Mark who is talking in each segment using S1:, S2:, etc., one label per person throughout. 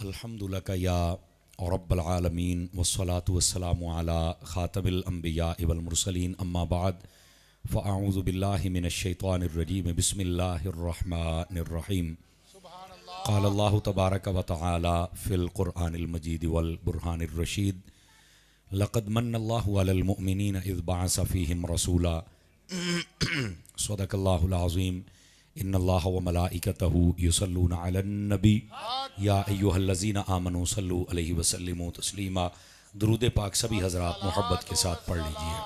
S1: अल्हम्दुलिल्लाह या रब्बल आलमीन वस्सलातु वस्सलामु अला खातमिल अंबिया वल मुरसलीन अम्मा बाद फ़अऊज़ु बिल्लाहि मिनश शैतानिर रजीम बिस्मिल्लाहिर रहमानिर रहीम क़ाल अल्लाहु तबारक व तआला फ़िल क़ुरआनिल मजीद वल बुरहानिर रशीद लक़द मन्नल्लाहु अलल मुअमिनीन इज़ बअस फ़ीहिम रसूला सदक़ल्लाहुल अज़ीम इन्नल्लाह व मलाइकतहु युसल्लूना अलन नबी या अय्युहल्लज़ीना आमनू सल्लु अलैहि वसल्लिमू तस्लीमा। दुरूद पाक सभी हज़रात मोहब्बत के साथ पढ़ लीजिए।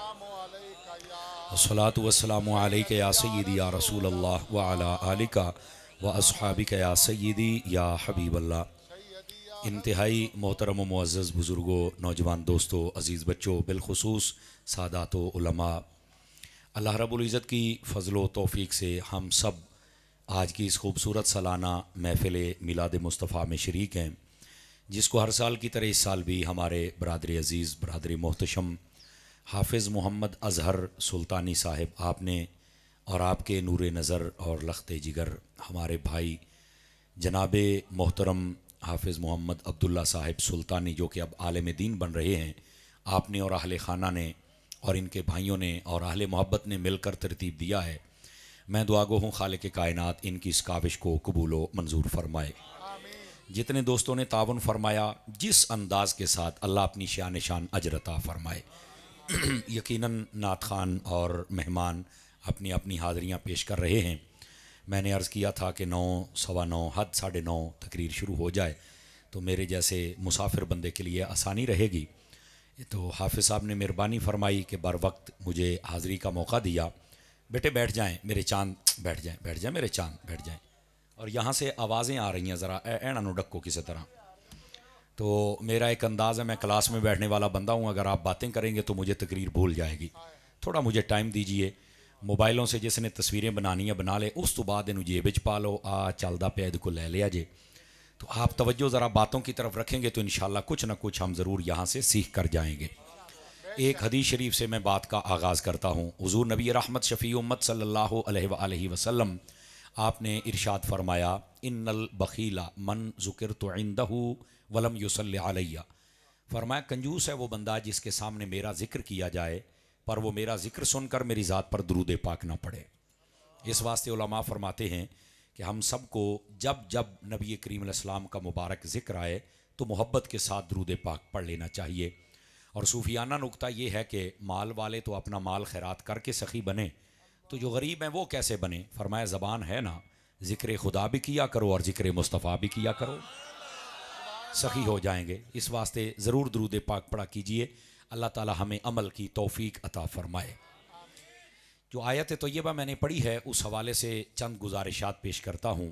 S1: अस्सलातु वस्सलामु अलैका या सय्यदी या रसूल अल्लाह व अला आलिका व अस्हाबिका या सय्यदी या हबीब अल्लाह। इंतहाई मोहतरम व मुअज़्ज़ज़ बुज़ुर्गों, नौजवान दोस्तों, अज़ीज़ बच्चों, बिलखुसूस सादातो उलमा, अल्लाह रब्बुल इज़्ज़त की फ़ज़्ल व तौफ़ीक़ से हम सब आज की इस खूबसूरत सालाना महफ़िल मिलाद मुस्तफ़ा में शरीक हैं, जिसको हर साल की तरह इस साल भी हमारे बरादर अज़ीज़, बरादर मोहतशम हाफ़िज़ मोहम्मद अज़हर सुल्तानी साहिब आपने और आपके नूर नज़र और लख्ते जिगर हमारे भाई जनाब मोहतरम हाफ़िज़ मोहम्मद अब्दुल्ला साहिब सुल्तानी, जो कि अब आलिम दीन बन रहे हैं, आपने और अहले ख़ाना ने और इनके भाइयों ने और अहले मोहब्बत ने मिलकर तरतीब दिया है। मैं दुआ गो हूँ खालिक कायनात इनकी इस काविश को कबूल व मंजूर फरमाए। जितने दोस्तों ने तावन फरमाया, जिस अंदाज़ के साथ अल्लाह अपनी शान शान अजर अता फरमाए। यकीनन नात खान और मेहमान अपनी अपनी हाज़रियाँ पेश कर रहे हैं। मैंने अर्ज़ किया था कि 9, सवा 9, हद 9:30 तकरीर शुरू हो जाए तो मेरे जैसे मुसाफिर बंदे के लिए आसानी रहेगी। तो हाफ़िज़ साहब ने मेहरबानी फरमाई कि बर वक्त मुझे हाज़री का मौका दिया। बेटे बैठ जाएं मेरे चांद, बैठ जाएं मेरे चांद, बैठ जाएं। और यहाँ से आवाज़ें आ रही हैं, ज़रा ऐना नु डक्को किसी तरह। तो मेरा एक अंदाज़ है, मैं क्लास में बैठने वाला बंदा हूँ, अगर आप बातें करेंगे तो मुझे तकरीर भूल जाएगी। थोड़ा मुझे टाइम दीजिए। मोबाइलों से जिसने तस्वीरें बनानी है बना ले, उस तो बाद इनू जेब च पा लो, आ चलदा पे इहदे को लै लिया जे। तो आप तवज्जो ज़रा बातों की तरफ रखेंगे तो इंशाअल्लाह कुछ ना कुछ हम ज़रूर यहाँ से सीख कर जाएंगे। एक हदीस शरीफ से मैं बात का आगाज़ करता हूँ। हुज़ूर नबी रहमत शफ़ी उम्मत सल्लल्लाहु अलैहि वसल्लम आपने इरशाद फरमाया, इन्नल बखीला मन ज़ुकिरतु इंदहु वलम युसल्लि अलैया। फरमाया, कंजूस है वो बंदा जिसके सामने मेरा ज़िक्र किया जाए पर वो मेरा ज़िक्र सुनकर मेरी ज़ात पर दुरूद पाक ना पढ़े। इस वास्ते उलमा फरमाते हैं कि हम सब को जब जब नबी करीम अलैहिस्सलाम का मुबारक ज़िक्र आए तो मोहब्बत के साथ दुरूद पाक पढ़ लेना चाहिए। और सूफियाना नुक्ता ये है कि माल वाले तो अपना माल खैरात करके सखी बने, तो जो गरीब हैं वो कैसे बने? फरमाया, ज़बान है ना, ज़िक्र खुदा भी किया करो और ज़िक्र मुस्तफ़ा भी किया करो, सखी हो जाएंगे। इस वास्ते ज़रूर दुरूद पाक पढ़ा कीजिए। अल्लाह ताला हमें अमल की तौफ़ीक अता फ़रमाए। जो आयत तय्यबा मैंने पढ़ी है उस हवाले से चंद गुजारिशात पेश करता हूँ।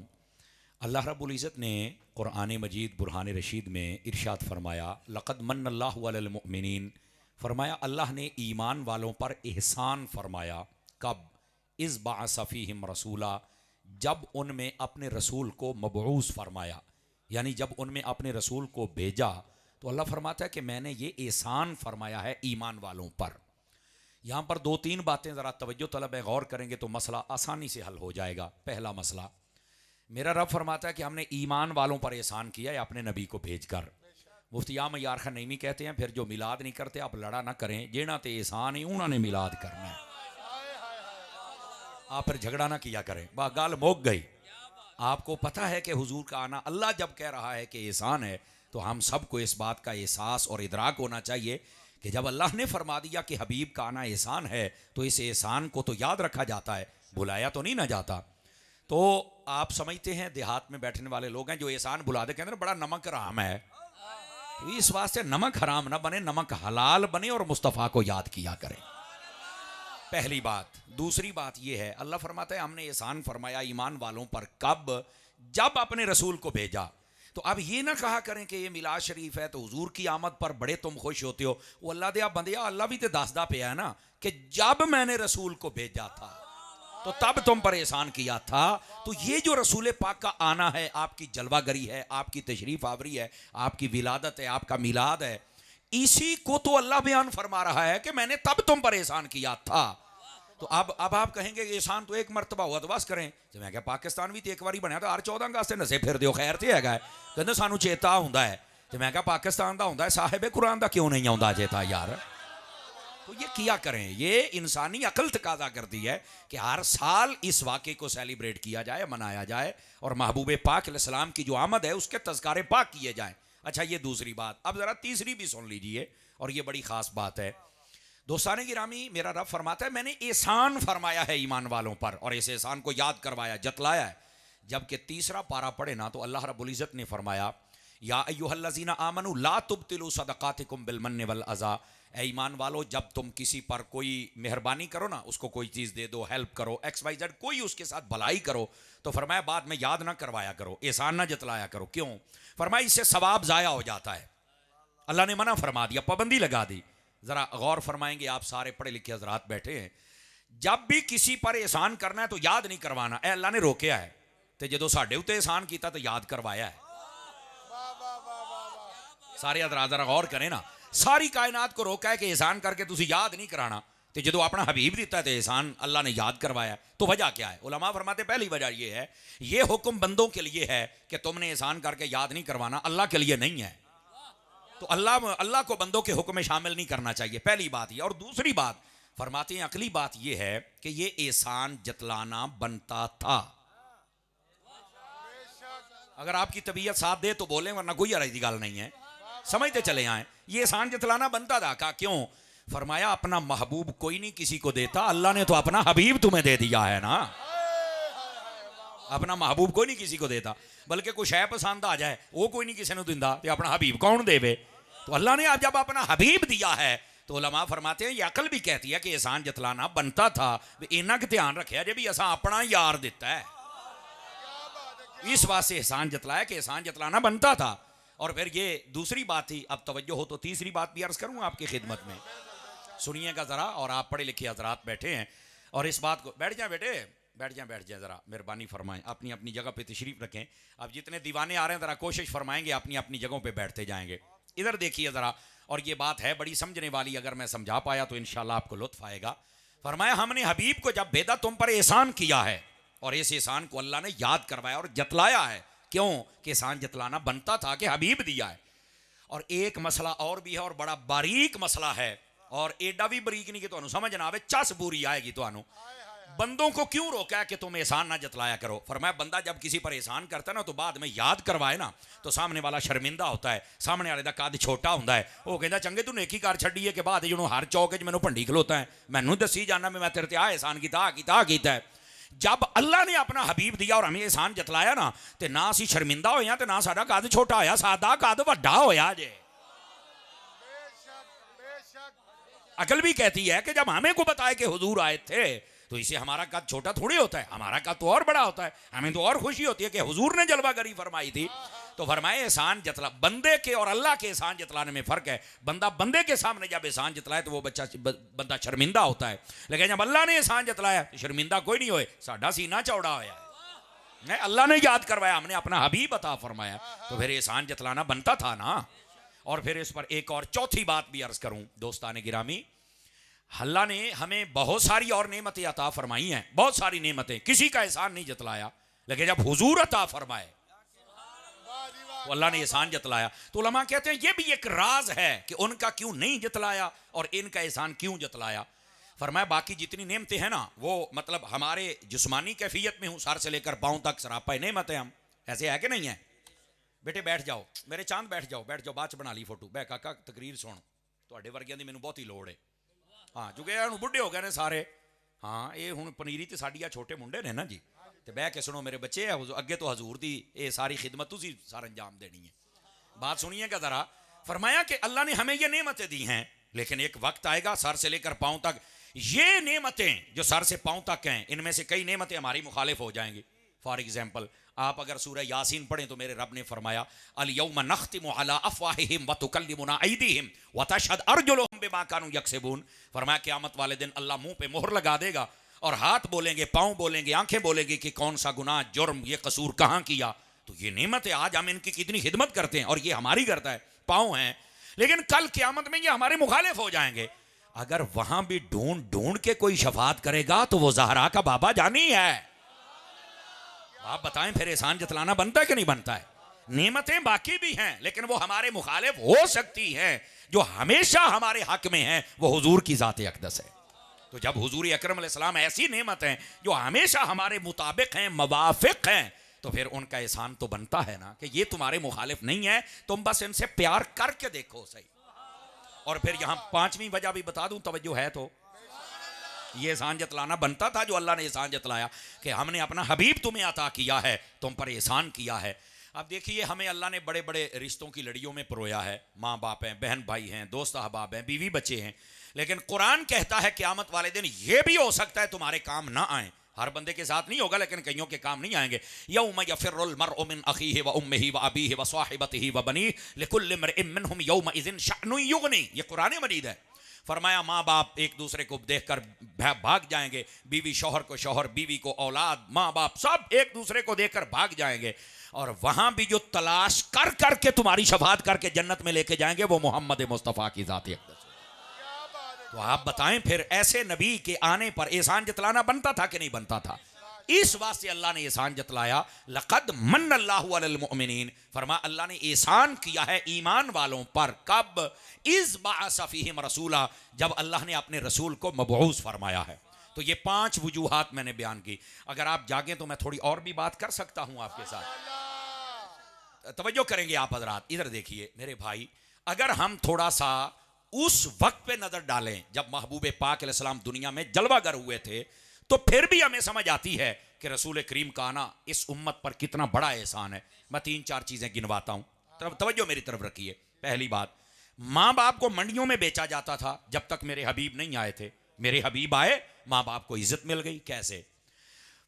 S1: अल्लाह रब्बुल इज़्ज़त ने क़ुरआन मजीद बुरहान रशीद में इरशाद फरमाया, लक़द मन्नल्लाहु अलल मुअमिनीन। फरमाया, अल्लाह ने ईमान वालों पर एहसान फरमाया। कब? इज़ बअस फ़ीहिम रसूला, जब उनमें अपने रसूल को मबऊस फरमाया, यानी जब उनमें अपने रसूल को भेजा। तो अल्लाह फरमाता है कि मैंने ये एहसान फरमाया है ईमान वालों पर। यहाँ पर 2-3 बातें ज़रा तवज्जो तलब है, गौर करेंगे तो मसला आसानी से हल हो जाएगा। पहला मसला, मेरा रब फरमाता है कि हमने ईमान वालों पर एहसान किया है अपने नबी को भेजकर। मुफ्ती आम यार खान नईमी कहते हैं, फिर जो मिलाद नहीं करते आप लड़ा ना करें, जेना ते एहसान ही उन्होंने मिलाद करना है, आप फिर झगड़ा ना किया करें। वाह, गाल मोक गई। आपको पता है कि हुजूर का आना, अल्लाह जब कह रहा है कि एहसान है, तो हम सबको इस बात का एहसास और इदराक होना चाहिए कि जब अल्लाह ने फरमा दिया कि हबीब का आना एहसान है, तो इस एहसान को तो याद रखा जाता है, भुलाया तो नहीं ना जाता। तो आप समझते हैं देहात में बैठने वाले लोग हैं जो एहसान भुला दे, कहते हैं बड़ा नमक हराम है। तो इस वास्ते नमक हराम ना बने, नमक हलाल बने और मुस्तफ़ा को याद किया करें। पहली बात। दूसरी बात यह है, अल्लाह फरमाता है हमने एहसान फरमाया ईमान वालों पर। कब? जब अपने रसूल को भेजा। तो अब ये ना कहा करें कि ये मिलाद शरीफ है तो हुजूर की आमद पर बड़े तुम खुश होते हो। वो अल्लाह दे बंदिया, अल्लाह भी तो दसदा पिया है ना कि जब मैंने रसूल को भेजा था तो तब तुम पर एहसान किया था। तो ये जो रसूल पाक का आना है, आपकी जलवागरी है, आपकी तशरीफ आवरी है, आपकी विलादत है, आपका मिलाद है, इसी को तो अल्लाह बयान फरमा रहा है कि मैंने तब तुम पर एहसान किया था। तो अब आप कहेंगे कि एहसान तो एक मरतबा हुआ तो बस करें। तो मैं क्या पाकिस्तान भी तो एक बारी बनया तो हर 14 अगस्त नसे फिर दिओ खैर तो हैगा कहते सानू चेता हुंदा है। तो मैं क्या पाकिस्तान का हुंदा है साहिब कुरान का क्यों नहीं आता चेता यार। तो ये किया करें, ये इंसानी अकल तकाजा करती है कि हर साल इस वाक़े को सेलिब्रेट किया जाए, मनाया जाए और महबूब पाक अलैहिस्सलाम की जो आमद है उसके तज़कारे पाक किए जाए। अच्छा ये दूसरी बात, अब ज़रा तीसरी भी सुन लीजिए और ये बड़ी ख़ास बात है। दोस्ताने गिरामी, मेरा रब फरमाता है मैंने एहसान फरमाया है ईमान वालों पर और इस एहसान को याद करवाया, जतलाया है। जबकि तीसरा पारा पढ़े ना तो अल्लाह रब्बुल इज़्ज़त ने फरमाया या अय्युहल्लज़ीना आमनू ला तुब्तिलू सदक़ातिकुम बिलमन्नि वल अज़ा, ए ईमान वालो जब तुम किसी पर कोई मेहरबानी करो ना, उसको कोई चीज़ दे दो, हेल्प करो, XYZ कोई उसके साथ भलाई करो, तो फरमाया बाद में याद ना करवाया करो, एहसान ना जतलाया करो। क्यों? फरमाया इससे सवाब ज़ाया हो जाता है। अल्लाह ने मना फरमा दिया, पाबंदी लगा दी। ज़रा गौर फरमाएंगे, आप सारे पढ़े लिखे हजरात बैठे हैं, जब भी किसी पर एहसान करना है तो याद नहीं करवाना। ए अल्लाह ने रोकया है तो जो साढ़े उत्ते एहसान किया तो याद करवाया है। सारे हजरात ज़रा गौर करें ना, सारी कायनात को रोका है कि एहसान करके तुसी याद नहीं कराना, तो जो अपना हबीब दिता है तो एहसान अल्लाह ने याद करवाया। तो वजह क्या है? उलमा फरमाते पहली वजह ये है, ये हुक्म बंदों के लिए है कि तुमने एहसान करके याद नहीं करवाना, अल्लाह के लिए नहीं है। तो अल्लाह को बंदों के हुक्म में शामिल नहीं करना चाहिए, पहली बात ये। और दूसरी बात फरमाते हैं, अगली बात ये है कि ये एहसान जतलाना बनता था। अगर आपकी तबीयत साथ दे तो बोलें, वरना कोई अरज की गल नहीं है, समझते चले आए। ये एहसान जतलाना बनता था। कहा क्यों? फरमाया अपना महबूब कोई नहीं किसी को देता, अल्लाह ने तो अपना हबीब तुम्हें दे दिया है ना। अपना महबूब कोई नहीं किसी को देता, बल्कि कुछ है पसंद आ जाए वो कोई नहीं किसी को दिंदा, तो अपना हबीब कौन देवे? तो अल्लाह ने अब जब अपना हबीब दिया है तो उलमा फरमाते हैं ये अकल भी कहती है कि एहसान जतलाना बनता था। इन्ना का ध्यान रखे जे भी असा अपना यार दिता है, इस वास्ते एहसान जतलाया कि एहसान जतलाना बनता था। और फिर ये दूसरी बात थी। अब तवज्जो हो तो तीसरी बात भी अर्ज करूँ आपकी खिदमत में, सुनिएगा ज़रा। और आप पढ़े लिखे हजरात बैठे हैं और इस बात को, बैठ जाए बेटे, बैठ जाए ज़रा, मेहरबानी फरमाएं, अपनी अपनी जगह पे तशरीफ़ रखें। अब जितने दीवाने आ रहे हैं ज़रा कोशिश फरमाएंगे अपनी अपनी जगहों पे बैठते जाएंगे। इधर देखिए ज़रा, और ये बात है बड़ी समझने वाली, अगर मैं समझा पाया तो इंशाल्लाह आपको लुत्फ़ आएगा। फरमाया हमने हबीब को जब भेजा तुम पर एहसान किया है और इस एहसान को अल्लाह ने याद करवाया और जतलाया है। क्यों? कि एहसान जतलाना बनता था कि हबीब दिया है। और एक मसला और भी है और बड़ा बारीक मसला है, और एडा भी बारीक नहीं कि तुहानू समझ ना आवे, चस बुरी आएगी तुहानू। बंदों को क्यों रोका है कि तुम एहसान ना जतलाया करो? फरमाया बंदा जब किसी पर एहसान करता है ना तो बाद में याद करवाए ना तो सामने वाला शर्मिंदा होता है, सामने वाले का कद छोटा होता है। वो कहता चंगे तू नेकी कर छड़ी है कि बाद जो हर चौक च मैनू भंडी खलोता है, मैनू दसी जाना मैं तेरे ते आ एहसान किया है। जब अल्लाह ने अपना हबीब दिया और हमें एहसान जतलाया ना, तो ना असी शर्मिंदा होया तो ना साडा कद छोटा होया, साडा कद वड्डा होया जे। अकल भी कहती है कि जब हमें को बताए कि हुजूर आए थे तो इसे हमारा कद छोटा थोड़ी होता है, हमारा कद तो और बड़ा होता है। हमें तो और खुशी होती है कि हुजूर ने जलवागरी फरमाई थी। तो फरमाए एहसान जतला, बंदे के और अल्लाह के एहसान जतलाने में फ़र्क है। बंदा बंदे के सामने जब एहसान जतलाए तो वो बंदा शर्मिंदा होता है, लेकिन जब अल्लाह ने एहसान जतलाया तो शर्मिंदा कोई नहीं होए, साडा सीना चौड़ा होया है। अल्लाह ने याद करवाया, हमने अपना हबीब अता फरमाया, तो फिर एहसान जतलाना बनता था ना। और फिर इस पर एक और चौथी बात भी अर्ज करूं दोस्ताने गिरामी, अल्लाह ने हमें बहुत सारी और नेमतें अता फरमाई हैं, बहुत सारी नेमतें, किसी का एहसान नहीं जतलाया। लेकिन जब हुजूर अता फरमाए तो अल्लाह ने एहसान जतलाया। तो उलमा कहते हैं ये भी एक राज है कि उनका क्यों नहीं जतलाया और इनका एहसान क्यों जतलाया। फरमाया बाकी जितनी नेमतें हैं ना वो मतलब हमारे जिस्मानी कैफियत में हूँ, सर से लेकर पाँव तक सरापा नेमत है हम, ऐसे है कि नहीं है? बेटे बैठ जाओ मेरे चांद, बैठ जाओ बाद च बना ली फोटो। बह काका तकरीर सुन, तुहाडे वर्गियां दी मैनूं बहुती लोड़ है। हाँ चूंकि हुण बुढ़े हो गए ने सारे, हाँ ये हुण पनीरी तो साडी आ छोटे मुंडे ने ना जी, तो बह के सुनो मेरे बच्चे, अगे तो हजूर दी ये सारी खिदमत तुसी सारा अंजाम देनी है। बात सुनिएगा ज़रा। फरमाया कि अल्लाह ने हमें ये नेमतें दी हैं, लेकिन एक वक्त आएगा सर से लेकर पाँव तक ये नेमतें जो सर से पाँव तक हैं, इनमें से कई नेमतें हमारी मुखालिफ हो जाएंगी। फॉर एग्जाम्पल आप अगर सूरह यासीन पढ़ें तो मेरे रब ने फरमाया अल यौम नख्तिमु अला अफ़वाहिहिम व तुकल्लिमुना अयदीहिम व तशहद अर्जुलुहुम बिमा कानू यक्सिबून। फरमाया क़यामत वाले दिन अल्लाह मुंह पे मोहर लगा देगा और हाथ बोलेंगे, पाँव बोलेंगे, आंखें बोलेंगी कि कौन सा गुनाह, जुर्म, ये कसूर कहाँ किया। तो ये नेमत है, आज हम इनकी कितनी खिदमत करते हैं और ये हमारी करता है, पाँव हैं, लेकिन कल क़यामत में ये हमारे मुखालिफ हो जाएंगे। अगर वहां भी ढूंढ ढूंढ के कोई शफात करेगा तो वो ज़हरा का बाबा जानी है। आप बताएं फिर एहसान जतलाना बनता है कि नहीं बनता है? नेमतें बाकी भी हैं लेकिन वो हमारे मुखालिफ हो सकती हैं। जो हमेशा हमारे हक में है वो हुजूर की ज़ात अक़दस है। तो जब हुजूर अकरम अलैहिस्सलाम ऐसी नेमत हैं जो हमेशा हमारे मुताबिक हैं, मवाफिक हैं, तो फिर उनका एहसान तो बनता है ना कि ये तुम्हारे मुखालिफ नहीं है, तुम बस इनसे प्यार करके देखो सही। और फिर यहां पांचवी वजह भी बता दूं, तवज्जो है तो ये एहसान जतलाना बनता था जो अल्लाह ने एहसान जतलाया कि हमने अपना हबीब तुम्हें अता किया है, तुम पर एहसान किया है। अब देखिए हमें अल्लाह ने बड़े बड़े रिश्तों की लड़ियों में परोया है। माँ बाप हैं, बहन भाई हैं, दोस्त अहबाब हैं, बीवी बच्चे हैं। लेकिन कुरान कहता है क़यामत वाले दिन ये भी हो सकता है तुम्हारे काम ना आए। हर बंदे के साथ नहीं होगा लेकिन कईयों के काम नहीं आएंगे। यौम यफ़िर्रुल मर्उ मिन अख़ीहि व उम्मिहि व अबीहि व साहिबतिहि व बनीहि लिकुल्लि इम्रिइन मिनहुम यौमइज़िन शअनुन युग़नी। ये कुरान मजीद है। फरमाया माँ बाप एक दूसरे को देखकर भाग जाएंगे, बीवी शौहर को शौहर, बीवी को औलाद, माँ बाप सब एक दूसरे को देखकर भाग जाएंगे। और वहां भी जो तलाश कर करके तुम्हारी शफात करके जन्नत में लेके जाएंगे वो मोहम्मद मुस्तफ़ा की ज़ात अक़दस। तो आप बताएं फिर ऐसे नबी के आने पर एहसान जतलाना बनता था कि नहीं बनता था? इस वास्ते अल्लाह ने एहसान जतलाया, लक़द मन्नल्लाहु अलल मुअमिनीन। फरमा अल्लाह ने एहसान किया है ईमान वालों पर। कब? इज़ बअस फ़ीहिम रसूला, जब अल्लाह ने अपने रसूल को मबऊस फरमाया है। तो ये 5 वजूहात मैंने बयान की। अगर आप जागें तो मैं थोड़ी और भी बात कर सकता हूं आपके साथ। तवज्जो करेंगे आप हजरात, इधर देखिए मेरे भाई। अगर हम थोड़ा सा उस वक्त पे नजर डालें जब महबूब पाक अलैहिस्सलाम दुनिया में जलवागर हुए थे, तो फिर भी हमें समझ आती है कि रसूल करीम का आना इस उम्मत पर कितना बड़ा एहसान है। मैं 3-4 चीजें गिनवाता हूं, तवज्जो मेरी तरफ रखिए। पहली बात, माँ बाप को मंडियों में बेचा जाता था जब तक मेरे हबीब नहीं आए थे। मेरे हबीब आए, माँ बाप को इज्जत मिल गई। कैसे?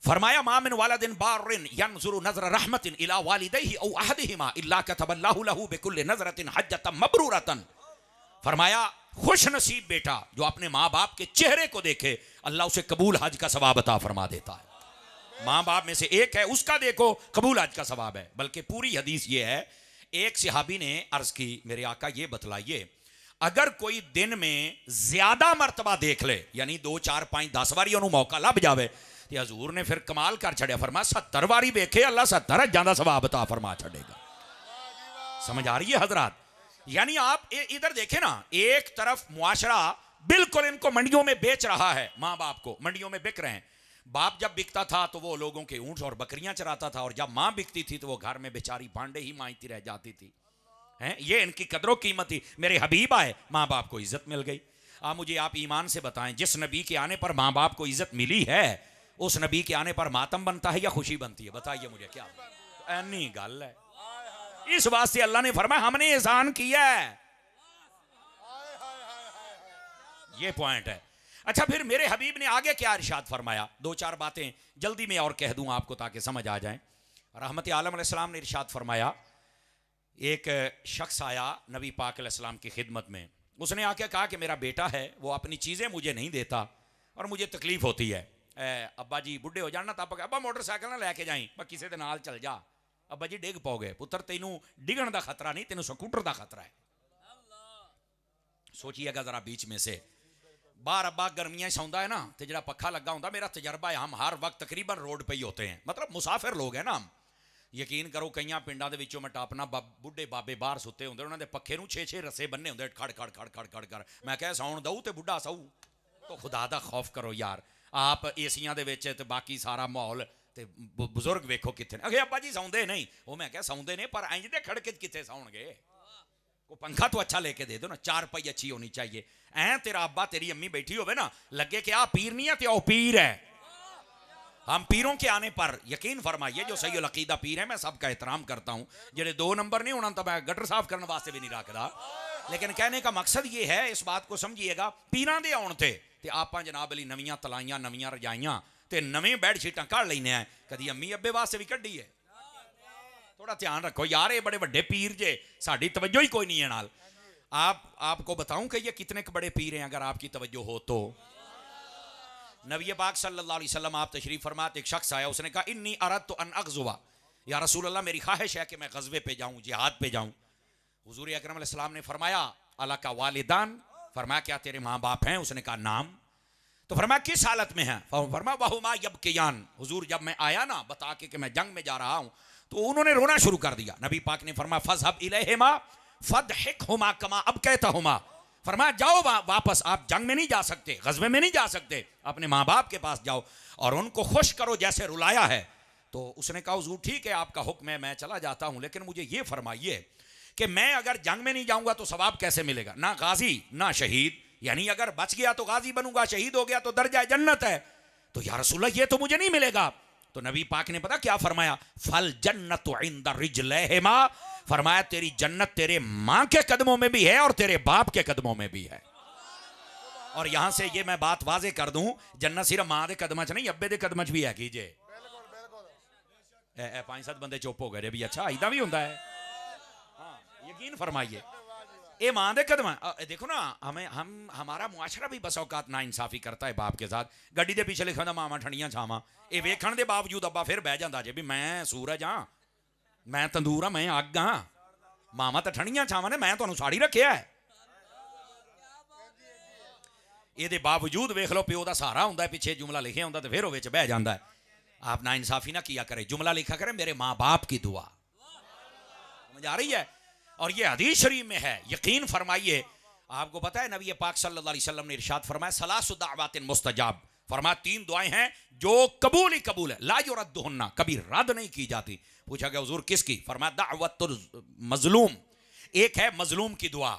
S1: फरमाया मा मिन वालिदिन बारिन यंजुरु नज़र रहमतिन इला वालिदैहि औ अहदिहिमा इल्ला कतबल्लाहु लहू बिकुल्लि नज़रतिन हज्जतन मबरूरतन। फरमाया खुश नसीब बेटा जो अपने माँ बाप के चेहरे को देखे, अल्लाह उसे कबूल हज का सवाब अता फरमा देता है। माँ बाप में से एक है, उसका देखो कबूल हज का सवाब है। बल्कि पूरी हदीस ये है, एक सहाबी ने अर्ज की, मेरे आका ये बतलाइए अगर कोई दिन में ज्यादा मर्तबा देख ले, यानी 2 4 5 10 बारी उन्होंने मौका लभ जावे, तो हजूर ने फिर कमाल कर छड़िया। फरमा 70 बारी देखे अल्लाह 70 हज़ार का सवाब अता फरमा छड़ेगा। समझ आ रही है हजरात? यानी आप इधर देखें ना, एक तरफ मुआशरा बिल्कुल इनको मंडियों में बेच रहा है, माँ बाप को मंडियों में बिक रहे हैं। बाप जब बिकता था तो वो लोगों के ऊंट और बकरियां चराता था, और जब माँ बिकती थी तो वो घर में बेचारी भांडे ही मांजती रह जाती थी। हैं, ये इनकी कदरों कीमत थी। मेरे हबीब आए, माँ बाप को इज्जत मिल गई। मुझे आप ईमान से बताएं, जिस नबी के आने पर माँ बाप को इज्जत मिली है, उस नबी के आने पर मातम बनता है या खुशी बनती है? बताइए मुझे। क्या ऐनी गल है? इस वास्ते अल्लाह ने फरमाया हमने एहसान किया है। ये पॉइंट है। अच्छा, फिर मेरे हबीब ने आगे क्या इरशाद फरमाया? 2-4 बातें जल्दी में और कह दूं आपको ताकि समझ आ जाए। रहमत आलम अलैहिस्सलाम ने इरशाद फरमाया, एक शख्स आया नबी पाक अलैहिस्सलाम की खिदमत में। उसने आके कहा कि मेरा बेटा है, वो अपनी चीज़ें मुझे नहीं देता और मुझे तकलीफ होती है। अब्बा जी बुढ़े हो जाना, तब अब्बा मोटरसाइकिल ना लैके जाई, पर किसी दे नाल चल जा। अब्बा जी डिग पाओगे पुत्र, तेनू डिगण का खतरा नहीं, तेनू स्कूटर का खतरा है। सोचिएगा जरा, बीच में से बाहर अब्बा गर्मियां सौंदा है ना, तो जरा पखा लगा होता, मेरा तजर्बा है, हम हर वक्त तकरीबन रोड पे ही होते हैं, मतलब मुसाफिर लोग हैं ना हम। यकीन करो कई पिंडों के मैं टापना बुढ़े बाबे बाहर सुते होंगे, उन्होंने पखे 6-6 रस्से बन्ने होंगे, खड़ खड़ खड़ खड़ खड़ कर। मैं कह सौन दऊ तो बुढ़ा सऊ, तो खुदा दा खौफ करो यार। आप एसियां दे विच ते बाकी सारा माहौल ते बुजुर्ग वेखो कितने। अगे अब्बा जी सौंदे नहीं, वो मैं क्या सौंदे ने, पर इंज दे खड़के कितने सौणगे? को पंखा तो अच्छा लेके दे दो ना, 4 पाई अच्छी होनी चाहिए। ऐ तेरा अब्बा तेरी अम्मी बैठी होवे ना, लगे कि आ पीर नहीं है ते ओ पीर है। हम पीरों के आने पर यकीन फरमाइए, जो सही अकीदा पीर है मैं सबका एहतराम करता हूँ। जेडे 2 नंबर नहीं होना तो मैं गटर साफ करने वास्ते भी नहीं रखता, लेकिन कहने का मकसद ये है, इस बात को समझिएगा, पीरां दे आउण ते आप जनाब अली नवीं तलाइयां, नवीं रजाइयां ते नवे बेडशीटां कढ़ लैने हैं, कदी अम्मी अब्बे वास्ते भी कढ़ी है। थोड़ा ध्यान रखो यार, ये बड़े बड़े पीर जे, साड़ी तवज्जो ही कोई नहीं है नाल। आपको बताऊं कि ये कितने बड़े पीर हैं अगर आपकी तवज्जो हो तो। नबी पाक सल्लल्लाहु अलैहि वसल्लम आप तशरीफ फरमाते, एक शख्स आया, उसने कहा इन्नी अरदतु अन अग़ज़ुवा, या रसूल अल्लाह मेरी ख्वाहिश है कि मैं गज़वे पे जाऊं, जिहाद पे जाऊं। हुजूर अकरम अलैहि सलाम ने फरमाया अला का वालिदान, फरमाया क्या तेरे माँ बाप हैं? उसने कहा नाम। तो फरमाया किस हालत में है? फरमाया वहुमा यबकियान, हुजूर जब मैं आया ना बता के कि मैं जंग में जा रहा हूं तो उन्होंने रोना शुरू कर दिया। नबी पाक ने फरमाया फज़हब इलैहिमा फदहिकहुमा कमा अबकैतहुमा, फरमाया जाओ वापस, आप जंग में नहीं जा सकते, गज़वे में नहीं जा सकते, अपने माँ बाप के पास जाओ और उनको खुश करो जैसे रुलाया है। तो उसने कहा हुजूर ठीक है आपका हुक्म है, मैं चला जाता हूं, लेकिन मुझे ये फरमाइए कि मैं अगर जंग में नहीं जाऊंगा तो सवाब कैसे मिलेगा? ना गाजी ना शहीद, यानी अगर बच गया तो गाजी बनूंगा, शहीद हो गया तो दर्जा जन्नत है। तो या रसूलल्लाह ये तो मुझे नहीं मिलेगा। तो नबी पाक ने पता क्या फरमाया? फल जन्नतु इंद रिजलैहिमा, फरमाया तेरी जन्नत तेरे मां के कदमों में भी है और तेरे बाप के कदमों में भी है। और यहां से ये मैं बात वाजे कर दूं, जन्नत सिर्फ मां के कदम च नहीं, अब्बे के कदम च भी है। कीजिए 5-7 बंदे चुप हो गए भी, अच्छा इदा भी होता है? हाँ यकीन फरमाइए, ये मां दे कदम। देखो ना हमारा मुआशरा भी बस औकात ना इंसाफी करता है बाप के साथ। गड्डी के पीछे लिखा मामा ठंडियां छावां, ये वेखण के बावजूद अब्बा फिर बह जाता जे भी मैं सूरज हाँ, मैं तंदूर हाँ, मैं अग हाँ, मामा तो ठंडियां छावां ने, मैं तुहानू साड़ी रखिया है। ये बावजूद वेख लो प्यो का सहारा होंगे, पिछे जुमला लिखे होंगे तो फिर वो बह जाता है। आप ना इंसाफी ना किया करे, जुमला लिखा करे मेरे माँ बाप की दुआ। समझ आ रही है? और ये हदीस शरीफ में है, यकीन फरमाइए। आपको पता है नबी पाक सल्लल्लाहु अलैहि वसल्लम ने इरशाद फरमाया सलासु दाअवातिन मुस्तजाब, फरमाया 3 दुआएं हैं जो कबूल ही कबूल है, ला युरद्दुहुन्ना, कभी रद्द नहीं की जाती। पूछा गया हुजूर किसकी? फरमाया दाअवतुल मजलूम, एक है मजलूम की दुआ,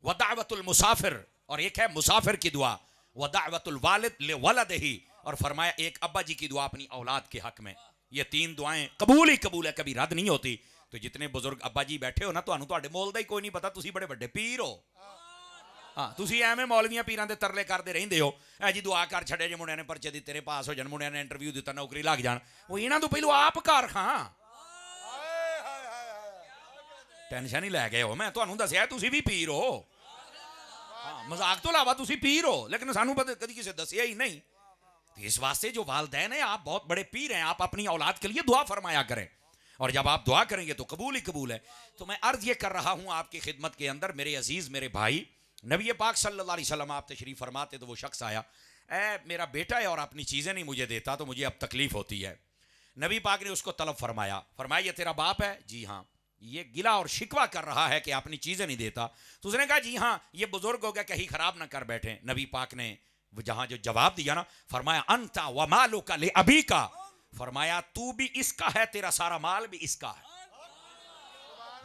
S1: व दाअवतुल मुसाफिर, और एक है मुसाफिर की दुआ, व दाअवतुल वालिद लिवलदिही, और फरमाया एक अब्बा जी की दुआ अपनी औलाद के हक में। ये 3 दुआएं कबूल ही कबूल है, कभी रद्द नहीं होती। तो जितने बुजुर्ग अब्बा जी बैठे हो ना, तुहानू मोल दा ही कोई नहीं पता, तुसी बड़े बड़े पीर हो। हाँ तुसी एवें मौलवियां पीरां दे तरले करदे रहिंदे हो, ऐ जी दुआ कर छड़े जे मुंडियां ने परचे दी तेरे पास हो जाण, मुंडियां ने इंटरव्यू दिता नौकरी लग जाण। वो इन्हां तो पहलू आप घर खां, टेंशन ही लै गए हो। मैं तुहानू दस्सिया तुसी भी पीर हो। हाँ मजाक तो इलावा तुसी पीर हो, लेकिन सानू कदी किसी दस्सिया ही नहीं। तो इस वास्ते जो वालदैन है, आप बहुत बड़े पीर हैं, आप अपनी औलाद के लिए दुआ फरमाया करें, और जब आप दुआ करेंगे तो कबूल ही कबूल है। तो मैं अर्ज ये कर रहा हूं आपकी खिदमत के अंदर, मेरे अजीज मेरे भाई, नबी पाक सल्लल्लाहु अलैहि वसल्लम आप तशरीफ फरमाते तो वो शख्स आया, ए मेरा बेटा है और अपनी चीज़ें नहीं मुझे देता तो मुझे अब तकलीफ होती है। नबी पाक ने उसको तलब फरमाया, फरमाया ये तेरा बाप है? जी हाँ। ये गिला और शिकवा कर रहा है कि अपनी चीज़ें नहीं देता। तो उसने कहा जी हाँ, ये बुजुर्ग हो गया, कहीं खराब ना कर बैठे। नबी पाक ने जहाँ जो जवाब दिया ना, फरमाया अंता व मालुका ले अबी का, फरमाया तू भी इसका है, तेरा सारा माल भी इसका है।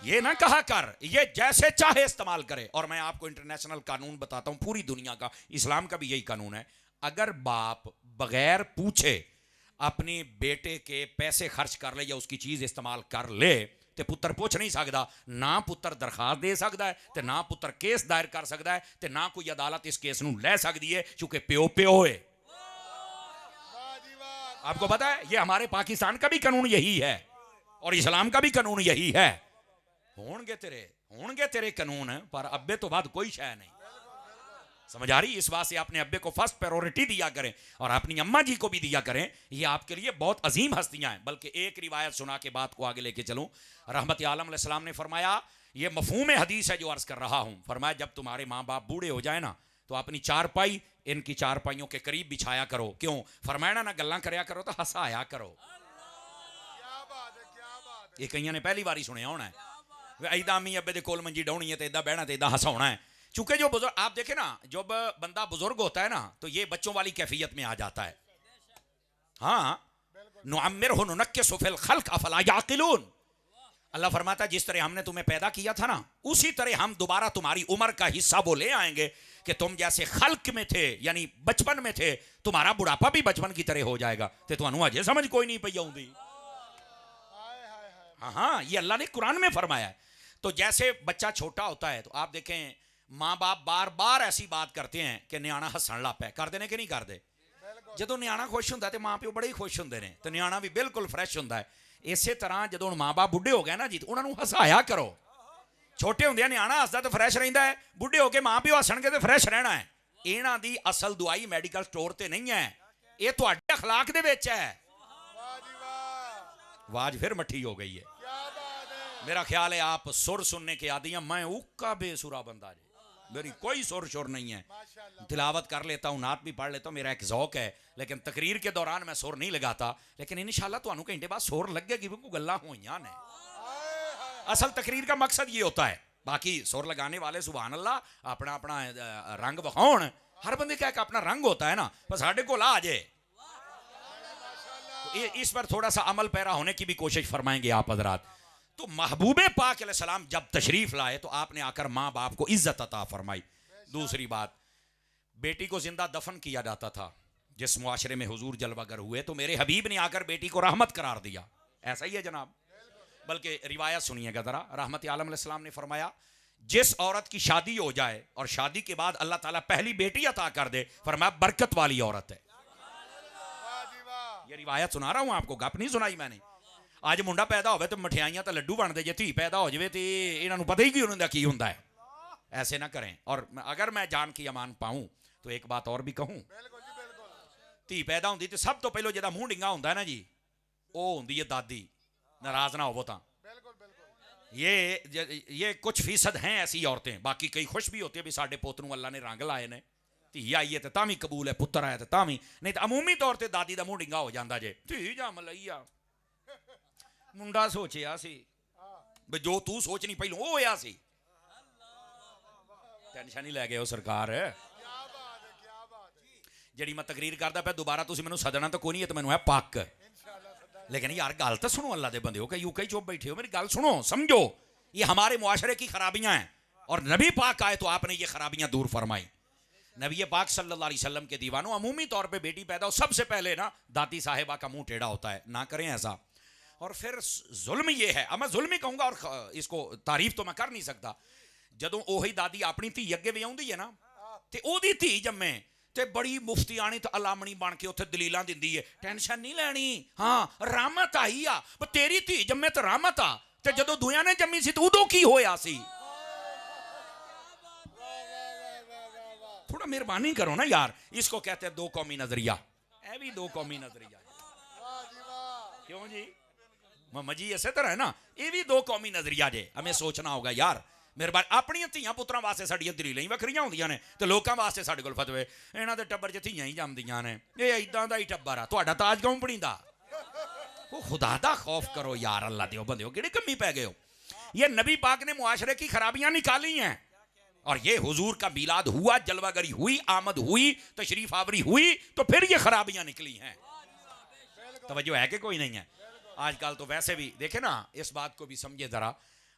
S1: ये ना कहा कर, ये जैसे चाहे इस्तेमाल करे। और मैं आपको इंटरनेशनल कानून बताता हूं, पूरी दुनिया का, इस्लाम का भी यही कानून है। अगर बाप बगैर पूछे अपने बेटे के पैसे खर्च कर ले या उसकी चीज इस्तेमाल कर ले तो पुत्र पूछ नहीं सकता। ना पुत्र दरखास्त दे सकता है, तो ना पुत्र केस दायर कर सकता है, तो ना कोई अदालत इस केस नूं लै सकती है, चूंकि प्यो प्यो है। आपको पता है ये हमारे पाकिस्तान का भी कानून यही है और इस्लाम का भी कानून यही है। होंगे तेरे कानून, पर अब्बे तो बाद कोई शय नहीं। समझ आ रही? इस बात से अपने अब्बे को फर्स्ट प्रायोरिटी दिया करें और अपनी अम्मा जी को भी दिया करें। ये आपके लिए बहुत अजीम हस्तियां हैं। बल्कि एक रिवायत सुना के बात को आगे लेके चलूं। रहमत आलम अलैहिस्सलाम ने फरमाया, ये मफहूम हदीस है जो अर्ज कर रहा हूं, फरमाया जब तुम्हारे माँ बाप बूढ़े हो जाए ना तो अपनी चारपाई इनकी चारपाइयों के करीब बिछाया करो। क्यों? फरमाया ना गल्लां करया करो तो हंसाया करो। ये कईयां ने पहली बार ही सुनिया होना है, इदा अम्मी अब्बे दे कोल मंजी डाउनी है तो इदा बहना तो इदा हंसाना है। चूंकि जो बुजुर्ग आप देखे ना, जब बंदा बुजुर्ग होता है ना तो ये बच्चों वाली कैफियत में आ जाता है। हाँ नुअम्मिरहु नुनक्किसु फिल खल्क अफला याकिलून, अल्लाह फरमाता है जिस तरह हमने तुम्हें पैदा किया था ना, उसी तरह हम दोबारा तुम्हारी उम्र का हिस्सा वो ले आएंगे कि तुम जैसे खल्क में थे यानी बचपन में थे, तुम्हारा बुढ़ापा भी बचपन की तरह हो जाएगा। तो तुहानू अजे समझ कोई नहीं पई आउंदी। हाँ ये अल्लाह ने कुरान में फरमाया है। तो जैसे बच्चा छोटा होता है तो आप देखें माँ बाप बार बार ऐसी बात करते हैं कि न्याणा हसन लग पै, करते हैं कि नहीं करते? जो न्याणा खुश होंगे तो माँ प्यो बड़े ही खुश होंगे ने, तो न्याणा भी बिल्कुल फ्रैश होंगे है। इस तरह जो माँ बाप बुढ़े हो गए ना जी, तो उन्होंने हसाया करो। छोटे होंदे न्याणा हसदा तो फ्रैश रहिंदा है, बुढ़े होके माँ प्यो हसणगे तो फ्रैश रहना है। इन्हां दी असल दवाई मैडिकल स्टोर ते नहीं है, ये तुहाडे अखलाक दे विच है। आवाज फिर मठी हो गई है। मेरा ख्याल है आप सुर सुनने के आदि हैं, मैं उक्का बेसुरा बंदा जी, मेरी कोई शोर शोर नहीं है, तिलावत कर लेता हूँ, नात भी पढ़ लेता हूँ, मेरा एक ज़ौक है, लेकिन तकरीर के दौरान मैं शोर नहीं लगाता। लेकिन इंशाल्लाह तुहानू घंटे बाद शोर लगेगी कि गल्लां होईयां ने। असल तकरीर का मकसद ये होता है, बाकी शोर लगाने वाले सुभान अल्लाह अपना अपना रंग विखाउण, हर बंदे का एक अपना रंग होता है ना, बस साढ़े को आ जाए। इस पर थोड़ा सा अमल पैरा होने की भी कोशिश फरमाएंगे आप हजरात। तो महबूबे पाक अलैहिस्सलाम जब तशरीफ लाए तो आपने आकर माँ बाप को इज्जत अता फरमाई। दूसरी बात, बेटी को जिंदा दफन किया जाता था। जिस मुआशरे में हुजूर जलवागर हुए तो मेरे हबीब ने आकर बेटी को रहमत करार दिया। ऐसा ही है जनाब। बल्कि रिवायत सुनिएगा जरा, रहमत आलम अलैहिस्सलाम ने फरमाया, जिस औरत की शादी हो जाए और शादी के बाद अल्लाह ताला पहली बेटी अता कर दे, फरमाया बरकत वाली औरत है। ये रिवायत सुना रहा हूं आपको, गप नहीं सुनाई मैंने। आज मुंडा पैदा होवे तो मठियाइयां तो लड्डू बनते, जे धी पैदा हो जाए तो इन्होंने पता ही कि उन्होंने की होता है। ऐसे ना करें। और अगर मैं जान की अमान पाऊं तो एक बात और भी कहूं, धी पैदा होंदी तो सब तो पहले जिहदा मूँह डिंगा होंदा है ना जी, वो होंदी है दादी। नाराज ना हो तो ये कुछ फीसद हैं ऐसी औरतें, बाकी कई खुश भी होती है भी साडे पुत नूं अल्लाह ने रंग लाए ने, धी आई है तो तां भी कबूल है, पुत्र आया तो तां भी नहीं। तो अमूमी तौर पर दादी का मूँह डिंगा हो जाता जे, धी जम लई आ, मुंडा सोचिया सी भी जो तू सोचनी पहलों वो होया सी। टेंशन ही लै गए हो सरकार। जी मैं तकरीर करता पे दोबारा तुम मैंने सदना तो कोई नहीं है, तो मैंने है पक। लेकिन यार गल तो सुनो, अल्लाह के बंदे हो, कई यूके चुप बैठे हो, मेरी गल सुनो, समझो ये हमारे मुआशरे की खराबियां हैं और नबी पाक आए तो आपने ये खराबियां दूर फरमाई। नबी पाक सल्लल्लाहु अलैहि वसल्लम के दीवानों, अमूमी तौर पे बेटी पैदा हो सबसे पहले ना दादी साहिबा का मुंह टेढ़ा होता है, ना करें ऐसा। और फिर जुल्म ये है, अब मैं जुल्म ही कहूँगा और इसको तारीफ तो मैं कर नहीं सकता, जदों ओही दादी अपनी धी अगे विआउंदी है ना ते ओदी धी जम्मे ते बड़ी मुफ्ती आनी तो अलामणी बन के उत्थे दलीलां दिंदी है, टेंशन नहीं लैनी, हाँ रहमत आई आ, पर तेरी धी जम्मे तो रहमत आ, ते जदों दुनिया ने जम्मी सी तो उदों की होया सी। थोड़ा मेहरबानी करो ना यार, इसको कहते हैं दो कौमी नजरिया। ऐ भी दो कौमी नजरिया क्यों जी, मजी इसे तरह है ना, ये भी दो कौमी नजरिया जे, हमें सोचना होगा यार। मेहरबानी, अपनी धियां पुत्रां वास्ते साडियां दलीलां ही वखरियां होंदियां ने ते लोकां वास्ते साडे कोल फतवे, इन्हां दे टब्बर च धियां ही जमदियां ने, ये इदां दा ही टब्बर आ, तुहाडा ताज क्यों पड़ींदा? वो खुदा दा खौफ करो यार, अल्लाह दे बंदे हो, किहड़े कम्मी पै गए हो। ये नबी पाक ने मुआशरे की खराबियां निकाली हैं और ये हुजूर का मिलाद हुआ, जलवागरी हुई, आमद हुई, तशरीफ आवरी हुई, तो फिर ये खराबियां निकली हैं। तवज्जो है कि कोई नहीं है? आजकल तो वैसे भी देखे ना, इस बात को भी समझे जरा,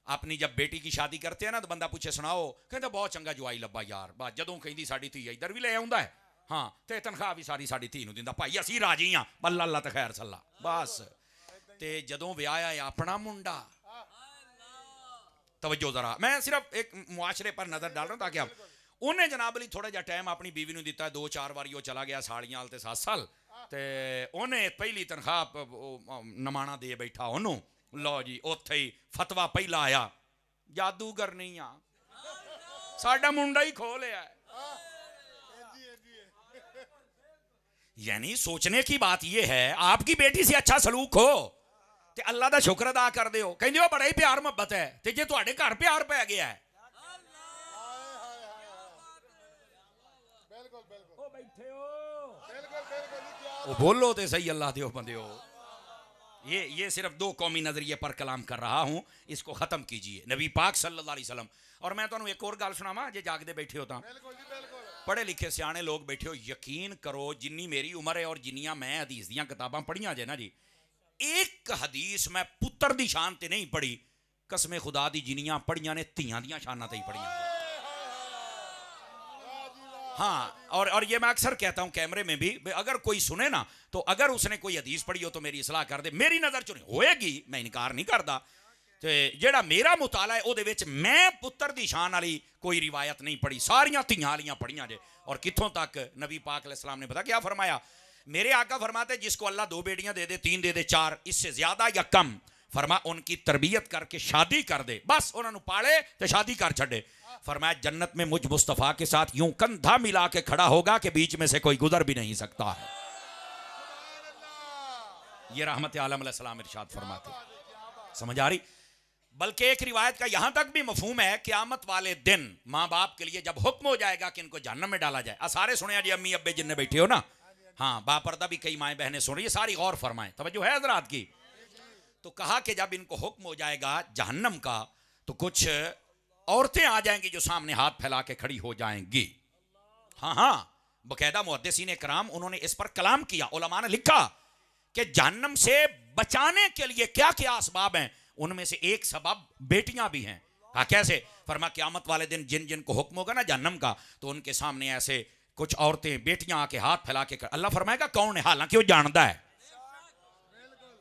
S1: अपनी जब बेटी की शादी करते हैं ना तो बंदा पूछे सुनाओ, कहता बहुत चंगा जवाई लब्बा यार, बस जदों कहती साडी धी इधर भी ले आउंदा है, हाँ ते तनख्वाह भी सारी साडी धी नूं दिंदा, भाई असीं राजी हाँ, अल्लाह अल्लाह ते खैर सल्ला बस। ते जदों विआह है अपना मुंडा, तवज्जो जरा, मैं सिर्फ एक मुआशरे पर नजर डाल रहा हूं ताकि आप उन्हें जनाब अली थोड़ा जा टाइम अपनी बीवी नूं दिता, 2-4 बारी वो चला गया सालियां वाल ते 7 साल, ते उन्हें पहली तनख्वाह नमाना दे बैठा ओनू, लो जी उत्थे ही फतवा पहला आया, जादूगर नहीं आ, साडा मुंडा ही खो लिया। यानी सोचने की बात यह है, आपकी बेटी से अच्छा सलूक हो ते अल्लाह दा शुक्र अदा कर दे, कहंदे हो बड़ा ही प्यार मुहब्बत है, ते जे तुहाडे घर प्यार पै गया है, ओ बोलो ते सही अल्लाह दे बंदे हो। ये सिर्फ दो कौमी नजरिए पर कलाम कर रहा हूं, इसको खत्म कीजिए। नबी पाक सल्लल्लाहु अलैहि वसल्लम, और मैं तुहानू एक और गल सुनावा जे जागदे बैठे हो तां, पढ़े लिखे सियाने लोग बैठे हो, यकीन करो जिन्नी मेरी उम्र है और जिन्नियां मैं हदीस दियां किताबां पढ़ियां जे ना जी, एक हदीस मैं पुत्र दी शान ते नहीं पढ़ी, कसमे खुदा दी जिन्नियां पढ़ियां ने धियां दियां शानां ते ही पढ़ियां। हाँ, और ये मैं अक्सर कहता हूं कैमरे में भी, अगर कोई सुने ना तो अगर उसने कोई हदीस पढ़ी हो तो मेरी इस्लाह कर दे, मेरी नज़र चुनी होएगी, मैं इनकार नहीं करता, तो जेड़ा मेरा मुताला है उहदे विच मैं पुत्र दी शान वाली कोई रिवायत नहीं पढ़ी, सारियां धियां वालियां पढ़ियां जे। और कित्थों तक नबी पाक अलैहिस्सलाम ने पता क्या फरमाया, मेरे आका फरमाते जिसको अल्लाह 2 बेटियां दे दे, 3 दे दे, 4, इससे ज्यादा या कम, फरमा उनकी तरबियत करके शादी कर दे, बस उन्होंने पाले तो शादी कर छड़े। फरमाया जन्नत में मुझ मुस्तफ़ा के साथ यूं कंधा मिला के खड़ा होगा कि बीच में से कोई गुजर भी नहीं सकता है। ये रहमत आलम अलैहिस्सलाम इरशाद फरमाते, समझ आ रही? बल्कि एक रिवायत का यहां तक भी मफहूम है, क़यामत वाले दिन माँ बाप के लिए जब हुक्म हो जाएगा कि इनको जहन्नम में डाला जाए। सारे सुने जी, अम्मी अब्बे जिनने बैठे हो ना, हाँ बापर्दा भी कई माएँ बहनें सुन रही है, सारी गौर फरमाएं, तवज्जो है हज़रात की। तो कहा कि जब इनको हुक्म हो जाएगा जहन्नम का तो कुछ औरतें आ जाएंगी जो सामने हाथ फैला के खड़ी हो जाएंगी। हाँ हाँ, बकायदा मुहद्दिसीन इकराम उन्होंने इस पर कलाम किया, उलमा ने लिखा कि जहन्नम से बचाने के लिए क्या क्या असबाब हैं, उनमें से एक सबब बेटियां भी हैं। हाँ कैसे? फरमा क़यामत वाले दिन जिन जिन को हुक्म होगा ना जहन्नम का, तो उनके सामने ऐसे कुछ औरतें बेटियां आके हाथ फैला के, अल्लाह फरमाएगा कौन है, हालांकि वो जानता है,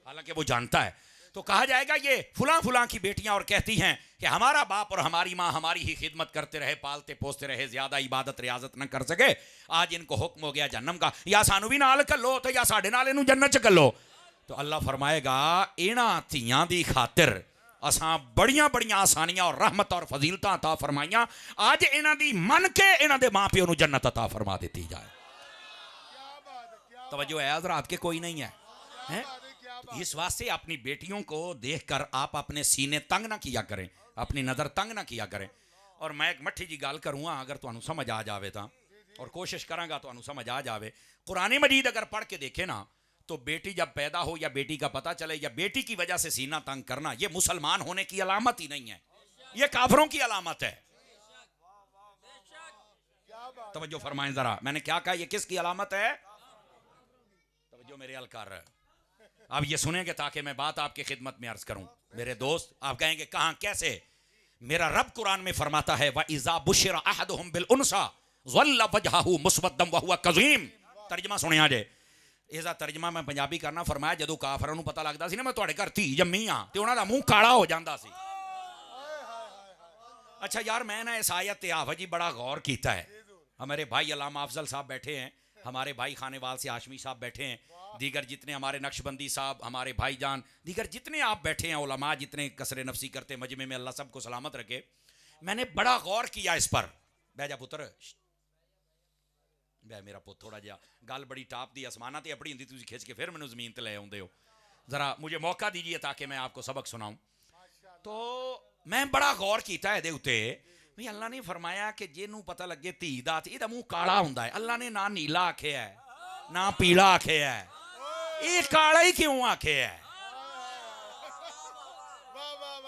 S1: हालांकि वो जानता है। तो कहा जाएगा ये फुला फुला की बेटियां, और कहती हैं कि हमारा बाप और हमारी माँ हमारी ही खिदमत करते रहे, पालते पोसते रहे, ज्यादा इबादत रियाजत न कर सके, आज इनको हुक्म हो गया जहन्नम का, या सानू भी नाल कर लो तो या साडे नाल इनू जन्नत च कर लो। तो अल्लाह फरमाएगा इन्हां धीयां दी खातिर असां बड़ियां बड़ियां आसानियां और रहमत और फजीलतां अता फरमाइयां, आज इन्हां दी मन के इन्हां दे मां प्यो नू जन्नत अता फरमा देती जाए। तवज्जो है हज़रात के कोई नहीं है? तो इस वास्ते अपनी बेटियों को देखकर आप अपने सीने तंग ना किया करें, अपनी नज़र तंग ना किया करें। और मैं एक मट्ठी जी गल करूँगा, अगर तुहानू समझ आ जाए तो, और कोशिश करांगा तुहानू समझ आ जाए। कुरान मजीद अगर पढ़ के देखे ना, तो बेटी जब पैदा हो या बेटी का पता चले या बेटी की वजह से सीना तंग करना, यह मुसलमान होने की अलामत ही नहीं है, यह काफरों की अलामत है। तवज्जो फरमाएं जरा, मैंने क्या कहा, यह किसकी अलामत है? तवज्जो मेरे अलकार, अब ये सुनेंगे ताकि मैं बात आपकी खिदमत में अर्ज करूं। मेरे दोस्त आप कहेंगे कहां कैसे? मेरा रब कुरान में फरमाता है व इज़ा बुशिरा अहदुहुम बिल उनसा ज़ल्ला वजहहु मुस्वद्दम व हुवा कज़ीम। तर्जमा सुनिया जे, इसका तर्जमा मैं पंजाबी करना, फरमाया जदों काफरां नूं पता लगदा सी ना मैं तुहाडे घर धी जम्मी हां ते उन्हां दा मूंह काला हो जांदा सी। अच्छा यार, मैं ना इस आयत ते हाफिज़ जी बड़ा गौर कीता है। हमारे भाई अल्लामा अफजल साहब बैठे हैं, हमारे भाई खानेवाल से हाशमी साहब बैठे हैं, दीगर जितने हमारे नक्शबंदी साहब, हमारे भाईजान, दीगर जितने आप बैठे हैं उलमा, जितने कसरे नफसी करते मजमे में, अल्लाह सबको सलामत रखे। मैंने बड़ा गौर किया इस पर। बैजा पुत्र, बै मेरा पुत थोड़ा जिहा गल बड़ी टाप दी आसमाना ते अपनी होंदी, तुसीं खिंच के फिर मैनूं ज़मीन ते ले आउंदे हो। ज़रा मुझे मौका दीजिए ताकि मैं आपको सबक सुनाऊं। तो मैं बड़ा गौर किया इहदे उत्ते भी, अल्लाह ने फरमाया कि जिन्हों पता लगे धी दा इहदा मूँह काला हुंदा है, अल्लाह ने ना नीला आखिया है ना पीला आखिया है, ये काला ही क्यों आखिया है?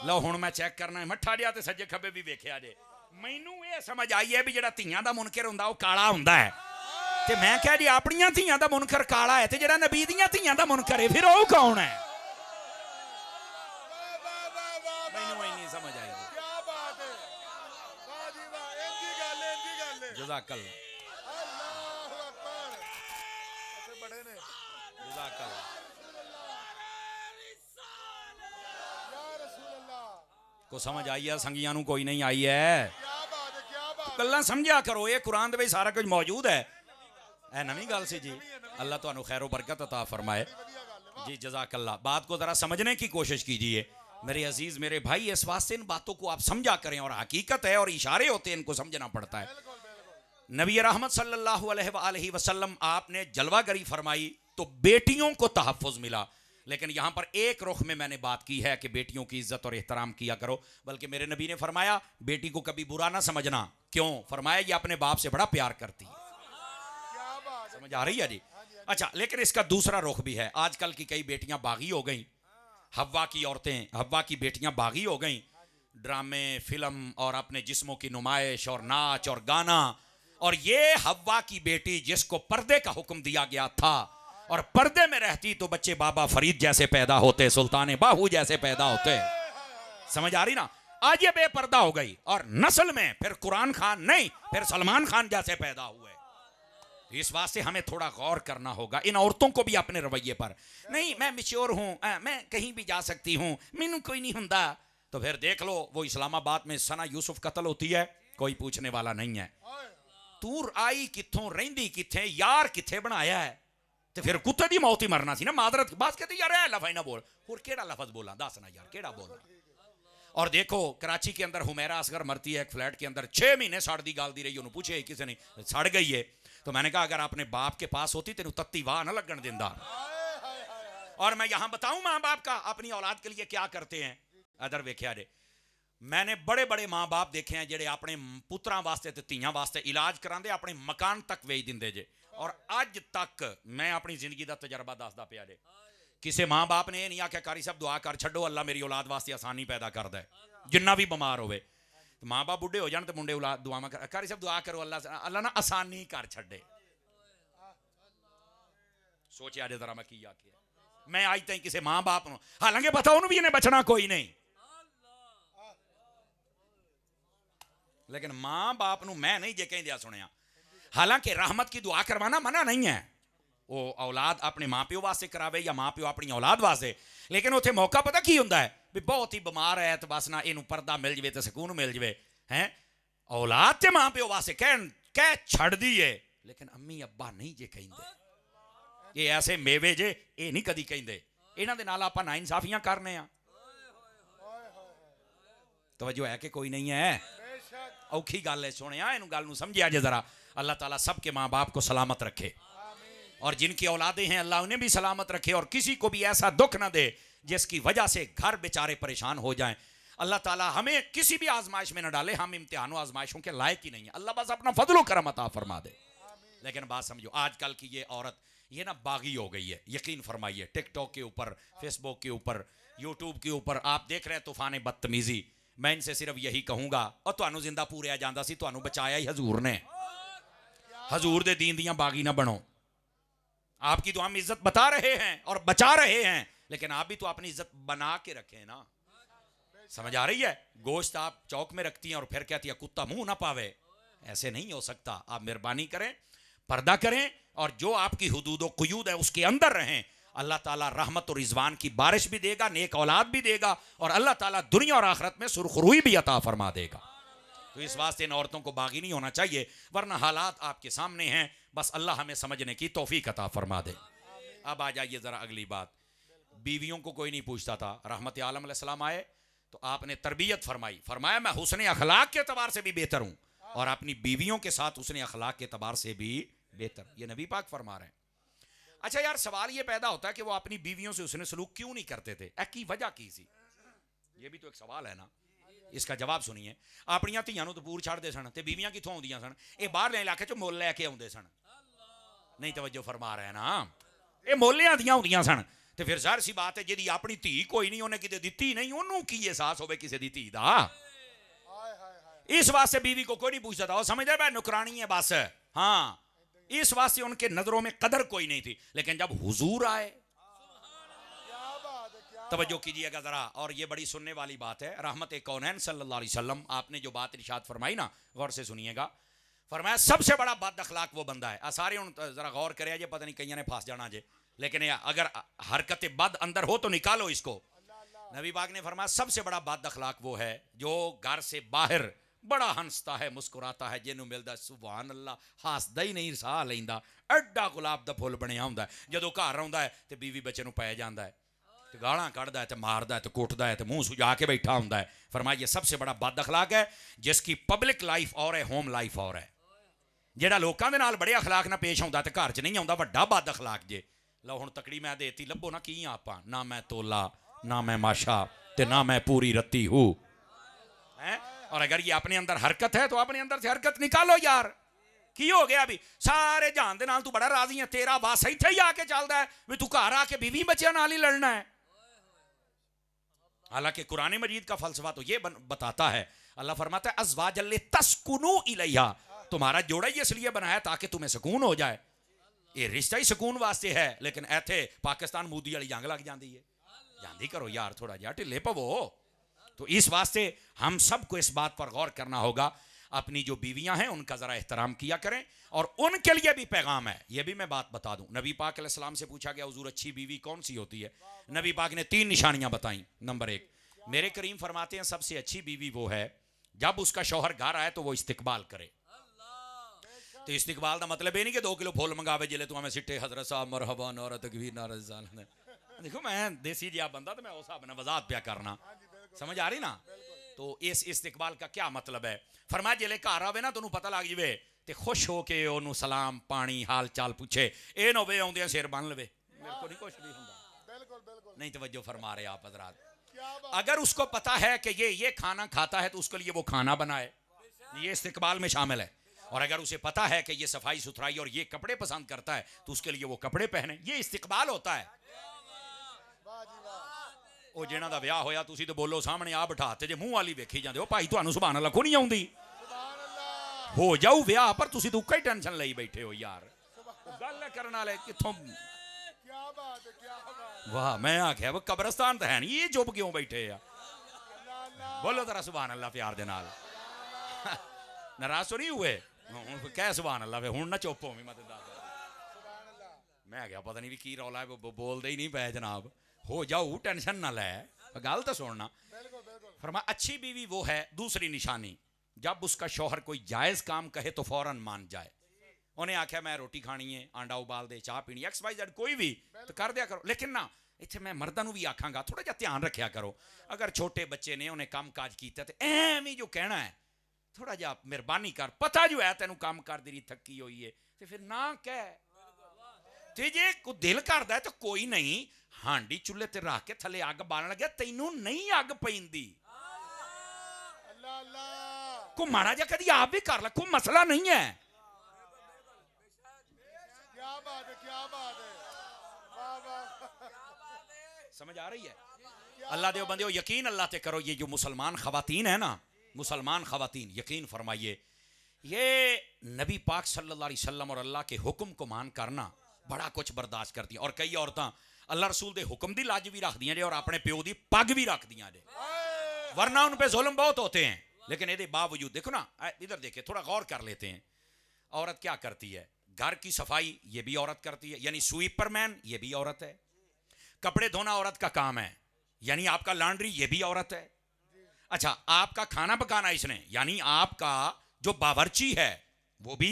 S1: लो हुण मैं चेक करना है मट्ठा जिहा ते सज्जे खब्बे भी वेखिया जे, मैनू ये समझ आई है भी जिहड़ा धीयां दा मुनकर हुंदा ओह काला हुंदा है, ते मैं कहा जी अपनियां धीयां दा मुनकर काला है, ते जिहड़ा नबी दियां धीयां दा मुनकर है फिर ओह कौन है? मैनू नहीं समझ आई। जज़ाकल्लाह, को समझ आई है? संगियां नूं कोई नहीं आई है? गल्लां समझा करो, ये कुरान दे विच सारा कुछ मौजूद है। ऐ नवीं गल सी जी, अल्लाह तुहानू खैर बरकत अता फरमाए जी, जज़ाकल्लाह। बात को ज़रा समझने की कोशिश कीजिए मेरे अजीज़ मेरे भाई, इस वास्ते इन बातों को आप समझा करें, और हकीकत है और इशारे होते हैं, इनको समझना पड़ता है। नबी रहमत सल्लल्लाहु अलैहि वसल्लम आपने जलवागरी फरमाई तो बेटियों को तहफ़्फ़ुज़ मिला, लेकिन यहाँ पर एक रुख में मैंने बात की है कि बेटियों की इज्जत और एहतराम किया करो। बल्कि मेरे नबी ने फरमाया बेटी को कभी बुरा ना समझना, क्यों? फरमाया ये अपने बाप से बड़ा प्यार करती है। समझ आ रही है जी? अच्छा, लेकिन इसका दूसरा रुख भी है। आजकल की कई बेटियां बागी हो गई, हव्वा की औरतें, हव्वा की बेटियां बागी हो गई, ड्रामे फिल्म और अपने जिस्मों की नुमाइश और नाच और गाना। और ये हव्वा की बेटी जिसको पर्दे का हुक्म दिया गया था और पर्दे में रहती तो बच्चे बाबा फरीद जैसे पैदा होते, सुल्तान बाहू जैसे पैदा होते। समझ आ रही ना? आज ये बेपर्दा हो गई और नस्ल में फिर कुरान खान नहीं, फिर सलमान खान जैसे पैदा हुए। इस वास्ते हमें थोड़ा गौर करना होगा इन औरतों को भी अपने रवैये पर। नहीं मैं मिच्योर हूँ, मैं कहीं भी जा सकती हूँ, मैनू कोई नहीं हुंदा। तो फिर देख लो वो इस्लामाबाद में सना यूसुफ कत्ल होती है, कोई पूछने वाला नहीं है। तू आई किथों, रहिंदी किथे, यार किथे बनाया है, तो फिर कुत्ते दी मौत ही मरना सी ना। मादरत बात कहते यार ऐ लफज ना बोल, और केड़ा लफज बोला दस ना यार, केड़ा बोला। और देखो कराची के अंदर हुमैरा असगर मरती है एक फ्लैट के अंदर, 6 महीने सड़ दी गाल दी रही, उन्होंने पूछे किसी ने सड़ गई है। तो मैंने कहा अगर अपने बाप के पास होती तेन तत्ती वाह ना लगन देंदा। और मैं यहां बताऊं मां बाप का अपनी औलाद के लिए क्या करते हैं। इधर वेख्या जे मैंने बड़े बड़े माँ बाप देखे हैं जेडे अपने पुत्रां वास्ते ते धीआं वास्ते इलाज करांदे अपने मकान तक वेच दिंदे जे। और अज तक मैं अपनी जिंदगी का तजर्बा दसदा पिया जे, किसी माँ बाप ने यह नहीं आख्या कारी साहब दुआ कर छड्डो अल्लाह मेरी औलाद वास्ते आसानी पैदा करदा है, जिन्ना भी बीमार होवे। माँ बाप बुढ़े हो जान तो मुंडे औलाद दुआवां कर, कारी साहब दुआ करो अल्लाह अल्लाह ना आसानी कर छड्डे। सोचिया जे जरा मैं की आख्या, मैं अज तक किसी माँ बाप नूं, हालांकि पता उन्होंने भी इन्हें बचना कोई नहीं, लेकिन माँ बाप नूं मैं नहीं जे कहिंदिया सुनिया। हालांकि रहमत की दुआ करवाना मना नहीं है, वो औलाद अपने माँ प्यो वास्ते करावे या माँ प्यो अपनी औलाद वास्ते, लेकिन उत्थे मौका पता की हुंदा है भी बहुत ही बीमार है तो बस ना इनू पर्दा मिल जाए तो सुकून मिल जाए हैं। औलाद ते माँ प्यो वास्ते कह छड़ दी है, लेकिन अम्मी अब्बा नहीं जे कहिंदे। ये ऐसे मेवे जे ये नहीं कदी कहिंदे, इन्हां दे नाल आपां नाइंसाफियां करने आ। तवज्जो है कि कोई नहीं है? औखी गल है सुनिया, इनू गल नूं समझिया जे जरा। अल्लाह ताला सबके माँ बाप को सलामत रखे और जिनकी औलादे हैं अल्लाह उन्हें भी सलामत रखे और किसी को भी ऐसा दुख ना दे जिसकी वजह से घर बेचारे परेशान हो जाएं। अल्लाह ताला हमें किसी भी आजमाइश में न डाले, हम इम्तिहानों आजमाइशों के लायक ही नहीं है। अल्लाह बस अपना फजलो करम अता फरमा दे। लेकिन बात समझो, आजकल की ये औरत ये ना बागी हो गई है, यकीन फरमाइए। टिकटॉक के ऊपर, फेसबुक के ऊपर, यूट्यूब के ऊपर आप देख रहे हैं तूफान बदतमीजी। मैं इनसे सिर्फ यही कहूँगा, और तुहानू जिंदा पूरे जांदा सी, तुहानू बचाया ही हजूर ने। हजूर दे दीन दियां बागी ना बनो। आपकी तो हम इज्जत बता रहे हैं और बचा रहे हैं, लेकिन आप भी तो अपनी इज्जत बना के रखें ना। समझ आ रही है? गोश्त आप चौक में रखती हैं और फिर कहती है कुत्ता मुंह ना पावे, ऐसे नहीं हो सकता। आप मेहरबानी करें, पर्दा करें और जो आपकी हुदूद व क़ुयूद है उसके अंदर रहें। अल्लाह ताला रहमत और रिजवान की बारिश भी देगा, नेक औलाद भी देगा और अल्लाह ताला दुनिया और आखिरत में सुरखरुई भी अता फरमा देगा। तो इस वास्ते इन औरतों को बागी नहीं होना चाहिए, वरना हालात आपके सामने हैं। बस अल्लाह हमें समझने की तौफीक अता फरमा दे। अब आ जाइए जरा अगली बात। बीवियों को कोई नहीं पूछता था, रहमत आलम अलैहिस्सलाम आए तो आपने तरबियत फरमाई, फरमाया मैं हुस्न अखलाक के एतबार से भी बेहतर हूँ और अपनी बीवियों के साथ हुस्न अखलाक के एतबार से भी बेहतर। ये नबी पाक फरमा रहे हैं। अच्छा यार, सवाल ये पैदा होता है कि वो अपनी बीवियों से हुस्न सलूक क्यों नहीं करते थे? की वजह की सी? ये भी तो एक सवाल है ना। इसका जवाब सुनिए। अपनियां धीआं नूं तो पूर छड्डदे सन ते बीवियां कित्थों आउंदियां सन? ये बाहरले इलाके चों मुੱਲ लैके आउंदे सन। नहीं तवज्जो फरमा रहे हैं ना, ये मुੱਲਿਆਂ ਦੀਆਂ ਹੁੰਦੀਆਂ सन। ਤੇ ਫਿਰ ਜ਼ਾਹਿਰ सी बात है ਜਿਹਦੀ ਆਪਣੀ ਧੀ ਕੋਈ ਨਹੀਂ, ਉਹਨੇ ਕਿਤੇ ਦਿੱਤੀ ਨਹੀਂ, ਉਹਨੂੰ ਕੀ एहसास ਹੋਵੇ ਕਿਸੇ ਦੀ ਧੀ ਦਾ। इस वास्ते बीवी को कोई नहीं पूछता था, वो समझते भाई नुकरानी है बस। हाँ, इस वास्ते उनके नजरों में कदर कोई नहीं थी। लेकिन जब हुजूर आए, तवज्जो कीजिएगा जरा, और ये बड़ी सुनने वाली बात है। रहमत कौनैन सल्लल्लाहु अलैहि वसल्लम, आपने जो बात इरशाद फरमाई ना, गौर से सुनिएगा। फरमाया सबसे बड़ा बद अखलाक वो बंदा है। सारे हूँ जरा गौर करे जे, पता नहीं कई ने फंस जाना जे, लेकिन अगर हरकत बद अंदर हो तो निकालो इसको। नबी पाक ने फरमाया सबसे बड़ा बद अखलाक वो है जो घर से बाहर बड़ा हंसता है, मुस्कुराता है, जिन्हों मिलता सुभान अल्लाह, हसदा ही नहीं साह लेंदा, एडा गुलाब दा फुल बनया हुंदा है। जदों घर आउंदा है तो बीवी बच्चे नूं पै जांदा है, तो गालां कढ़दा है, तो मारदा है, तो कुटदा है, तो मुंह सुजा के बैठा हुंदा है। फरमाया ये सबसे बड़ा बद अखलाक है जिसकी पब्लिक लाइफ और है, होम लाइफ और है। ਜਿਹੜਾ ਲੋਕਾਂ ਦੇ ਨਾਲ ਬੜੇ ਅਖਲਾਕ ਨਾਲ ਪੇਸ਼ ਆਉਂਦਾ ਤੇ ਘਰ 'ਚ ਨਹੀਂ ਆਉਂਦਾ, ਵੱਡਾ ਬਦ ਅਖਲਾਕ ਜੇ। ਲਓ ਹੁਣ ਤਕੜੀ ਮੈਂ ਦੇਤੀ, ਲੱਭੋ ਨਾ ਕੀ ਆ ਆਪਾਂ। ਨਾ ਮੈਂ ਤੋਲਾ, ना मैं माशा, ते ना मैं पूरी रत्ती हूँ। और अगर ये अपने अंदर हरकत है तो अपने अंदर से हरकत निकालो यार। की हो गया भी सारे जान दे नाल तू बड़ा राजी है, तेरा बस इत्थे ही आके चलदा है भी तू घर आके बीवी बच्चियां नाल ही लड़ना है। हालांकि कुरान मजीद का फलसफा तो ये बताता है, अल्लाह फरमाता है अज़वाजल तस्कुनु इलैहा, तुम्हारा जोड़ा ही इसलिए बनाया ताकि तुम्हें सुकून हो जाए। ये रिश्ता ही सुकून वास्ते है, लेकिन इत्थे पाकिस्तान मोदी वाली जंग लग जाती है। जांदी करो यार, थोड़ा जा ढिले पवो। तो इस वास्ते हम सबको इस बात पर गौर करना होगा, अपनी जो बीवियां हैं उनका ज़रा एहतराम किया करें। और उनके लिए भी पैगाम है, ये भी मैं बात बता दूं। नबी पाक अलैहिस्सलाम से पूछा गया हुजूर अच्छी बीवी कौन सी होती है? नबी पाक ने 3 निशानियां बताई। नंबर 1, मेरे करीम फरमाते हैं सबसे अच्छी बीवी वो है जब उसका शौहर घर आए तो वो इस्तिकबाल करे। तो इस्तिकबाल का मतलब ये नहीं कि 2 किलो फुल मंगावे जिले तू हमें सिट्टे हजरत साहब मरहबा नारा तकबीर नारा रिसालत। देखो मैं देसी जिया बंदा तो मैं उस हिसाब ने वजाहत प्या करना, समझ आ रही ना। तो इस इस्तिकबाल का क्या मतलब है? फरमाया जिले घर आवे ना तो पता लग जाए तो खुश हो के ओनू सलाम पानी हाल चाल पूछे, ये ना वे आउंदियां सिर बन लवे, मेरे को नहीं कुछ भी हुंदा। नहीं तवज्जो फरमा रहे आप हजरात। अगर उसको पता है कि ये खाना खाता है तो उसके लिए वो खाना बनाए, ये इस्तिकबाल में शामिल है। और अगर उसे पता है कि ये सफाई सुथराई और ये कपड़े पसंद करता है तो उसके लिए वो कपड़े पहने, ये इस्तिकबाल होता है। ਉਹ ਜਿਹਨਾਂ ਦਾ ਵਿਆਹ ਹੋਇਆ ਤੁਸੀਂ ਤਾਂ ਬੋਲੋ ਸਾਹਮਣੇ ਆ ਬਿਠਾਤੇ ਜੇ ਮੂੰਹ ਵਾਲੀ ਵੇਖੀ ਜਾਂਦੇ ਹੋ ਭਾਈ ਤੁਹਾਨੂੰ ਸੁਭਾਨ ਅੱਲਾਹ ਕੋ ਨਹੀਂ ਆਉਂਦੀ ਹੋ ਜਾਊ ਵਿਆਹ ਪਰ ਤੁਸੀਂ ਤਾਂ ਉੱਕਾ ਹੀ ਟੈਨਸ਼ਨ ਲਈ ਬੈਠੇ ਹੋ ਯਾਰ ਗੱਲ ਕਰਨ ਵਾਲੇ ਕਿੱਥੋਂ ਕੀ ਬਾਤ ਹੈ ਕੀ ਬਾਤ ਵਾਹ ਮੈਂ ਆਖਿਆ ਉਹ ਕਬਰਸਤਾਨ ਤਾਂ ਹੈ ਨਹੀਂ ਇਹ ਚੁੱਪ ਕਿਉਂ ਬੈਠੇ ਆ ਬੋਲੋ ਜ਼ਰਾ ਸੁਭਾਨ ਅੱਲਾਹ ਪਿਆਰ ਦੇ ਨਾਲ ਨਾਰਾਜ਼ तो नहीं हुए ਹੁਣ ਕਹਿ ਸੁਭਾਨ ਅੱਲਾਹ ਵੇ ਹੁਣ ਨਾ ਚੁੱਪ ਹੋਵੀਂ ਮੈਂ ਤੈਨੂੰ ਦੱਸਦਾ ਮੈਂ ਕਿਹਾ ਪਤਾ ਨਹੀਂ ਵੀ ਕੀ ਰੌਲਾ ਹੈ ਬੋਲਦੇ ही नहीं ਪਏ जनाब हो जाओ टेंशन ना ले गल तो सुनना फरमाया अच्छी बीवी वो है दूसरी निशानी जब उसका शौहर कोई जायज़ काम कहे तो फौरन मान जाए। उन्हें आख्या मैं रोटी खानी है आंडा उबाल दे चाह पीनी XYZ कोई भी तो कर दिया करो लेकिन ना इत्थे मैं मर्दां नूं भी आखांगा थोड़ा जिहा ध्यान रखा करो अगर छोटे बच्चे ने उन्हें काम काज किया तो एवें जो कहना है थोड़ा जिहा मेहरबानी कर पता जो है तैनूं काम कर दी थकी हुई है तो फिर ना कह ते जे को दिल करदा है तो कोई नहीं हांडी चुल्हे ते रख के थले अग बालन लगे तैनू नहीं अग पैंदी को माड़ा जा कदी आप भी कर ले कोई मसला नहीं है। क्या बात है क्या बात है समझ आ रही है अल्लाह दे बंदे यकीन अल्लाह ते करो ये जो मुसलमान खवातीन है ना मुसलमान खवातीन यकीन फरमाइए ये नबी पाक सल्लल्लाहु अलैहि वसल्लम और अल्लाह के हुक्म को मान करना बड़ा कुछ बर्दाश्त करती और कई औरतां अल्लाह रसूल दे हुक्म दी लाज भी रख दियां जे और अपने प्यो दी पग भी रख दियां जे वरना उन पे जुल्म बहुत होते हैं लेकिन ये बावजूद देखो ना इधर देखे थोड़ा गौर कर लेते हैं औरत क्या करती है घर की सफाई ये भी औरत करती है यानी स्वीपरमैन ये भी औरत है कपड़े धोना औरत का काम है यानी आपका लॉन्ड्री ये भी औरत है अच्छा आपका खाना पकाना इसने यानी आपका जो बावर्ची है वो भी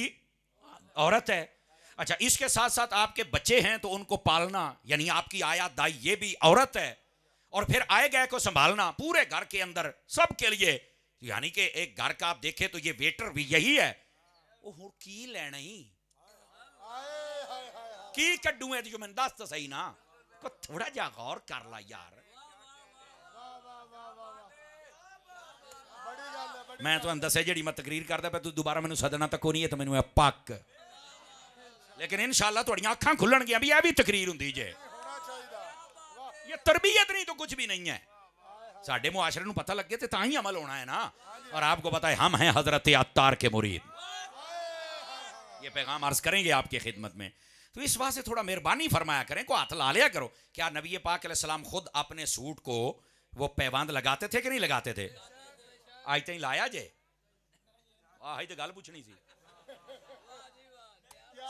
S1: औरत है अच्छा इसके साथ साथ आपके बच्चे हैं तो उनको पालना यानी आपकी आया दाई ये भी औरत है और फिर आए गए को संभालना पूरे घर के अंदर सबके लिए यानी कि एक घर का आप देखें तो ये वेटर भी यही है वो की लेना ही की कड्डू है जो मैंने दस तो सही ना को थोड़ा जा गौर कर ला यार मैं तो दस जी मैं तकरीर करता पे तू दोबारा मैंने सदना तक नहीं है तो मैंने पक लेकिन इंशाअल्लाह थोड़ियां अखां खुलन गया भी यह भी तकरीर हुंदी जे ये तरबियत नहीं तो कुछ भी नहीं है साडे मुआशरे नूं पता लगे तो तां ही अमल होना है ना और आपको पता है हम हैं हजरत अत्तार के मुरीद ये पैगाम अर्ज करेंगे आपकी खिदमत में तो इस वास्ते थोड़ा मेहरबानी फरमाया करें को हाथ ला लिया करो क्या नबी पाक अलैहिस्सलाम खुद अपने सूट को वो पैबंद लगाते थे कि नहीं लगाते थे आज तक लाया जे आई तो गल पूछनी सी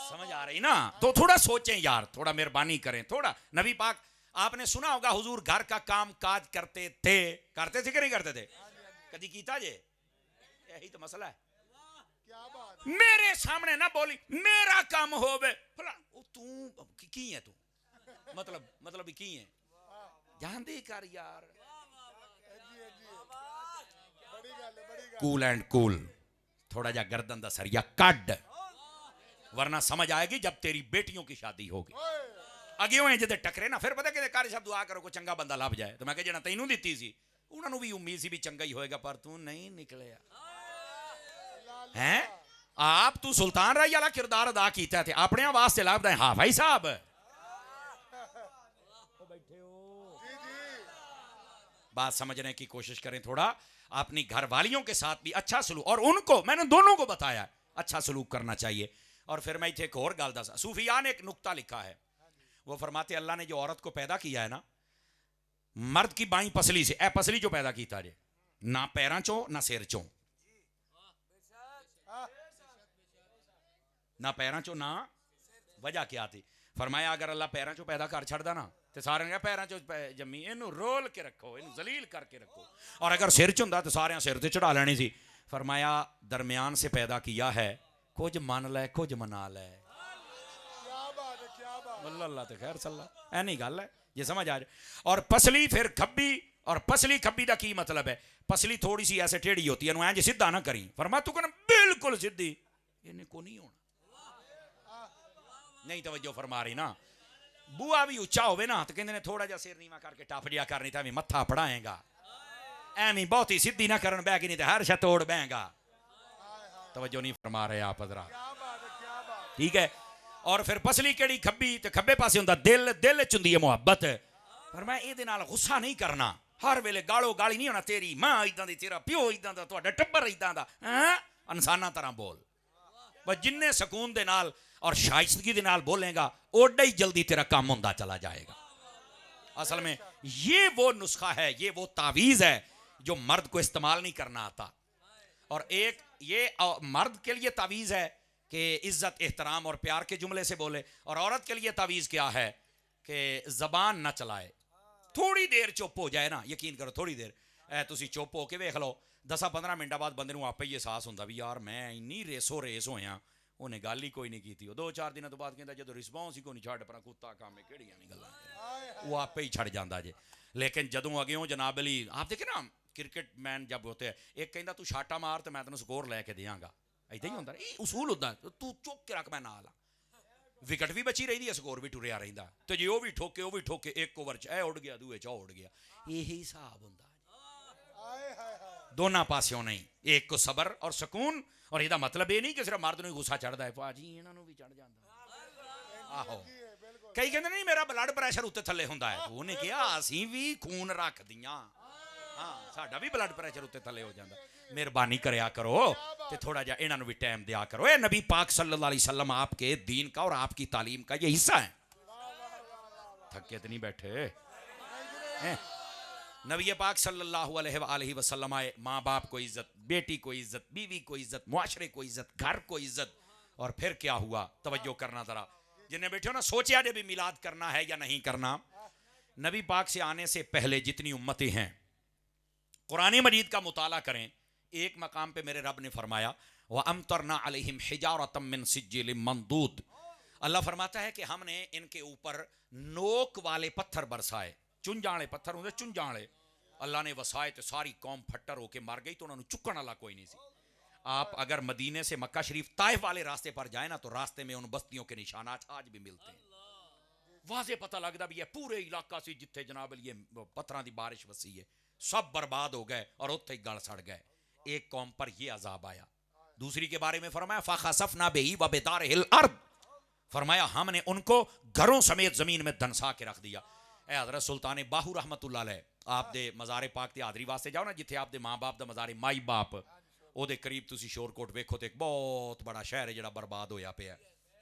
S1: समझ आ रही ना तो थोड़ा सोचें यार थोड़ा मेहरबानी करें थोड़ा नबी पाक आपने सुना होगा हुजूर घर का काम काज करते थे कि नहीं करते थे कदी कीता जे यही तो मसला है क्या बात मेरे सामने ना बोली मेरा काम हो बे तू की है तू मतलब की है जान दे कर यार कूल एंड कूल थोड़ा जा गर्दन दा सरिया कड वरना समझ आएगी जब तेरी बेटियों की शादी होगी अगे होए जदे टकरे ना फिर पता कि कार शब्द दुआ करो कोई चंगा बंदा लभ जाए तो मैं कह जना तैनू दित्ती सी उन्होंने भी उम्मीद सी भी चंगा ही होएगा पर तू नहीं निकलिया हैं आप तू सुल्तान राही वाला किरदार अदा कीता थे अपने वास्ते लभदा है हाँ भाई साहब बात समझने की कोशिश करें थोड़ा अपनी घर वालियों के साथ भी अच्छा सलूक और उनको मैंने दोनों को बताया अच्छा सलूक करना चाहिए और फिर मैं इथे एक और गल दसा सूफिया ने एक नुक्ता लिखा है वो फरमाते अल्लाह ने जो औरत को पैदा किया है ना मर्द की बाई पसली से ए पसली जो पैदा किया जे ना पैरों चो ना सिर चो ना पैरों चो ना वजह क्या थी फरमाया अगर अल्लाह पैरों चो पैदा कर छड़दा ना तो सारे ने पैरों चो जम्मी इनू रोल के रखो इनू जलील करके रखो और अगर सिर च हुंदा तो सारे सिर ते चढ़ा लेनी सी फरमाया दरमियान से पैदा किया है कुछ मन ले कुछ मना ले अल्लाह तो खैर सल्ला ऐ नहीं गल है ये समझ आ जाए और पसली फिर खब्बी और पसली खब्बी का की मतलब है पसली थोड़ी सी ऐसे टेढ़ी होती है ऐ सीधा ना करी फरमा तू कहना बिल्कुल सीधी इन्हें को नहीं होना नहीं तवज्जो फरमा रही ना बूआ भी उच्चा होवे ना तो कहते ने थोड़ा जा सिर नीवा करके टप जिया करनी तो मत्था पढ़ाएगा, एवं बहुती सीधी ना करन बह गई नहीं तो हर शा तोड़ बहेगा। तवज्जो नहीं फरमा रहे आप हजरा, ठीक है। और फिर पसली केड़ी खब्बी तो खब्बे पासे हुंदा दिल, दिल च हुंदी है मुहब्बत। पर मैं ये गुस्सा नहीं करना, हर वेले गालो गाली नहीं होना, तेरी मां इदां दी, तेरा प्यो इदां दा, तुहाडा टब्बर इदां दा, इंसाना तरह बोल। बस जिन्ने सुकून दे नाल और शाइस्तगी दे नाल बोलेगा ओडा ही जल्दी तेरा काम होंदा चला जाएगा। असल में ये वो नुस्खा है, ये वो तावीज़ है जो मर्द को इस्तेमाल नहीं करना आता। और एक ये मर्द के लिए तावीज़ है कि इज्जत, एहतराम और प्यार के जुमले से बोले, और औरत के लिए तावीज़ क्या है कि ज़बान ना चलाए। थोड़ी देर चुप हो जाए ना, यकीन करो थोड़ी देर तुसी चुप हो के वेख लो, 10-15 मिनट बाद बंदे नूं आपे ही एहसास होंदा भी यार मैं इन्नी रेसो रेस होया, उन्हें गल ही कोई नहीं की थी। 2-4 दिनों तो बाद कहता जो रिस्पॉन्स ही कोई नहीं, छड़ पर कुत्ता काम है केड़ियां नहीं गल्लां, वो आपे ही छड़ जाता जे। लेकिन जदों अगे जनाब अली आप देखे ना क्रिकेट मैन जब होते हैं, एक कहता तू शाटा मार तो मैं तेन स्कोर लैके देंगा, इदा ही होंदा, उसूल होंदा, तू चुक के रख मैं नाल, विकेट भी बची रही है, स्कोर भी टुरिया रहिंदा, तो जे वो भी ठोके, एक ओवर च उड़ गया, दूए च उड़ गया, यही हिसाब होंदा। दोनों पास्यों नहीं, एक को सबर और सुकून। और यदा मतलब ये नहीं कि सिर्फ मर्द नूं गुस्सा चढ़ता है, भाजी इन्हां नूं भी चढ़ जाता। आहो कई कहते नहीं मेरा ब्लड प्रैशर उत्ते थले हुंदा है, उन्हें कहा असीं भी खून रख दियां, हाँ साडा भी ब्लड प्रैशर उत्ते थले हो जाता। मेहरबानी करया करो ते थोड़ा जा इन्हां नूं भी टाइम दिया करो। ये नबी पाक सल्लल्लाहु अलैहि वसल्लम आपके दीन का और आपकी तालीम का ये हिस्सा है। थके तो नहीं बैठे हैं? नबी पाक सल्लल्लाहु अलैहि वसल्लम आए, माँ बाप को इज्जत, बेटी को इज्जत, बीवी को इज्जत, मुआशरे को इज्जत, घर को इज्जत। और फिर क्या हुआ, तवज्जो करना जरा, जिन्हें बैठे हो ना सोचा जे भी मिलाद करना है या नहीं करना। नबी पाक से आने से पहले जितनी उम्मतें हैं कुरान मजीद का मुताला करें, एक मकाम पे मेरे रब ने फरमाया व अमतरना अलैहिम हिजारतम मिन सिज्जिलिम मंदूद। अल्लाह फरमाता है कि हमने इनके ऊपर नोक वाले पत्थर बरसाए, चुंझाले पत्थर होंगे, चुंझाले अल्लाह ने वसाए तो सारी कौम फट्टर होके मर गई, तो उन्होंने चुकन वाला कोई नहीं सी। आप अगर मदीने से मक्का शरीफ ताइफ वाले रास्ते पर जाए ना, तो रास्ते में उन बस्तियों के निशानात आज भी मिलते हैं। वाजे पता लगता भी है पूरे इलाका से जिथे जनाब ये पत्थरों की बारिश वसी है, सब बर्बाद हो गए और उत्थे गल सड़ गए। एक कौम पर यह अजाब आया। दूसरी के बारे में फरमाया फ़ख़सफ़ना बिही व बिदारिहिल अर्द, फरमाया हमने उनको घरों समेत जमीन में धंसा के रख दिया। ए हज़रत सुल्तान बाहू रहमतुल्लाह अलैह, आप दे मज़ारे पाक ते हाज़री वास्ते जाओ ना, जिथे आप दे माँ बाप दा मज़ारे माई बाप, ओदे करीब तुसी शोरकोट वेखो तो एक बहुत बड़ा शहर है जिहड़ा बर्बाद होया पिया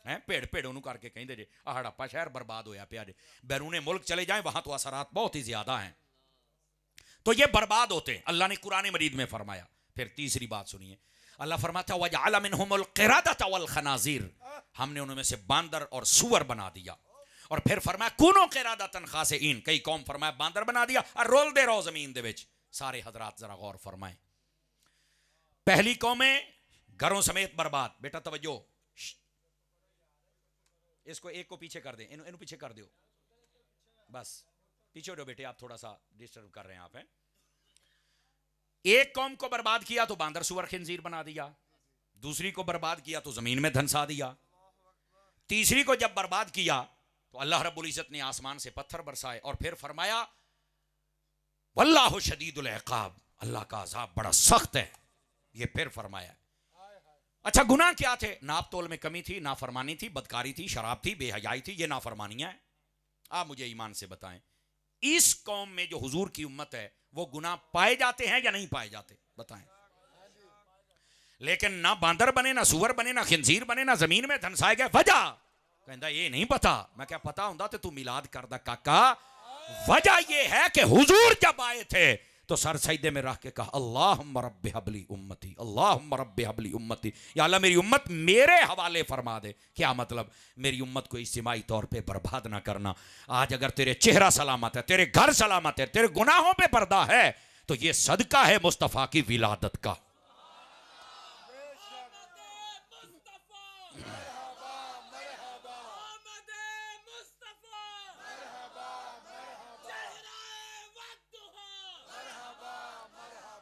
S1: है। भेड़ भेड़ उन्होंने करके कहिंदे जे, आ हड़प्पा शहर बर्बाद होया पिया जे। बैरूने मुल्क चले जाए वहां तो असरात बहुत ही ज्यादा हैं, तो ये बर्बाद होते हैं, अल्लाह ने कुरान मजीद में फरमाया। फिर तीसरी बात सुनिए, अल्लाह फरमाता वजअल मिनहुमुल क़िरदत वल खनाज़ीर, हमने उनमें से बांदर और सुअर बना दिया। और फिर फरमाया कुनो क़िरदतन ख़ासिईन, कई कौम फरमाया बांदर बना दिया और रोल दे रहो जमीन दे विच। सारे हजरात जरा गौर फरमाएं, पहली कौमें घरों समेत बर्बाद। बेटा तवज्जो, इसको एक को पीछे कर दें, इन्हों पीछे कर दो, बस पीछे हो बेटे, आप थोड़ा सा डिस्टर्ब कर रहे हैं आप हैं। एक कौम को बर्बाद किया तो बांदर सुअर खिंजीर बना दिया, दूसरी को बर्बाद किया तो जमीन में धंसा दिया, तीसरी को जब बर्बाद किया तो अल्लाह रब्बुल इज्जत ने आसमान से पत्थर बरसाए। और फिर फरमाया वल्लाहु शदीदुल इक़ाब, अल्लाह का अज़ाब बड़ा सख्त है। ये फिर फरमाया। अच्छा गुनाह क्या थे? नाप तोल में कमी थी, नाफरमानी थी, बदकारी थी, शराब थी, बेहयाई थी, ये नाफरमानियां हैं। आप मुझे ईमान से बताएं, इस कौम में जो हुजूर की उम्मत है वो गुनाह पाए जाते हैं या नहीं पाए जाते? बताएं। लेकिन ना बांदर बने, ना सुअर बने, ना खिंजीर बने, ना जमीन में धंसाए गए। वजह कहता ये नहीं पता। मैं क्या पता होंदा तो तू मिलाद करदा काका। वजह ये है कि हुजूर जब आए थे तो सर सजदे में रख के कहा अल्लाहुम्मा रब्बि हबली उम्मती, अल्लाहुम्मा रब्बि हबली उम्मती, या अल्लाह मेरी उम्मत मेरे हवाले फरमा दे। क्या मतलब? मेरी उम्मत को इज्तिमाई तौर पे बर्बाद ना करना। आज अगर तेरे चेहरा सलामत है, तेरे घर सलामत है, तेरे गुनाहों पे पर्दा है, तो ये सदका है मुस्तफ़ा की विलादत का।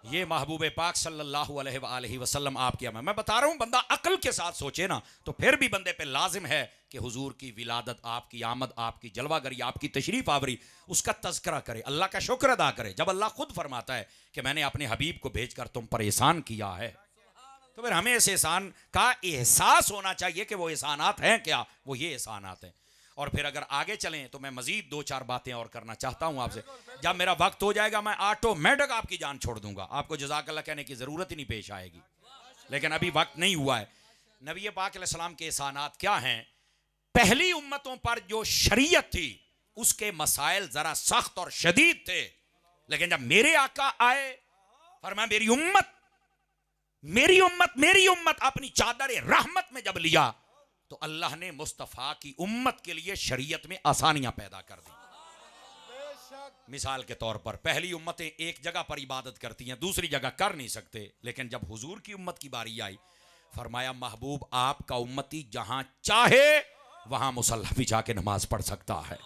S1: ये महबूब पाक सल्लल्लाहु अलैहि वसल्लम आपकी अमर। मैं बता रहा हूँ, बंदा अक्ल के साथ सोचे ना तो फिर भी बंदे पे लाजिम है कि हुजूर की विलादत, आपकी आमद, आपकी जलवागरी, आपकी तशरीफ आवरी, उसका तज़किरा करे, अल्लाह का शुक्र अदा करे। जब अल्लाह खुद फरमाता है कि मैंने अपने हबीब को भेजकर तुम पर एहसान किया है, तो फिर हमें इस एहसान का एहसास होना चाहिए कि वो एहसानात हैं क्या, वो ये एहसानात हैं। और फिर अगर आगे चलें तो मैं मजीद 2-4 बातें और करना चाहता हूं आपसे। जब मेरा वक्त हो जाएगा मैं ऑटोमेटिक आपकी जान छोड़ दूंगा, आपको जज़ाकल्लाह कहने की ज़रूरत ही नहीं पेश आएगी, लेकिन अभी वक्त नहीं हुआ है। नबी पाक अलैहिस्सलाम के एहसानात क्या हैं? पहली उम्मतों पर जो शरीयत थी उसके मसाइल ज़रा सख्त और शदीद थे, लेकिन जब मेरे आका आए, फरमाया मेरी उम्मत मेरी उम्मत मेरी उम्मत अपनी चादर रहमत में जब लिया तो अल्लाह ने मुस्तफ़ा की उम्मत के लिए शरीयत में आसानियां पैदा कर दी। मिसाल के तौर पर पहली उम्मतें एक जगह पर इबादत करती हैं, दूसरी जगह कर नहीं सकते, लेकिन जब हुजूर की उम्मत की बारी आई, फरमाया महबूब आपका उम्मती जहां चाहे वहां मुसल्ला बिछा के नमाज पढ़ सकता है।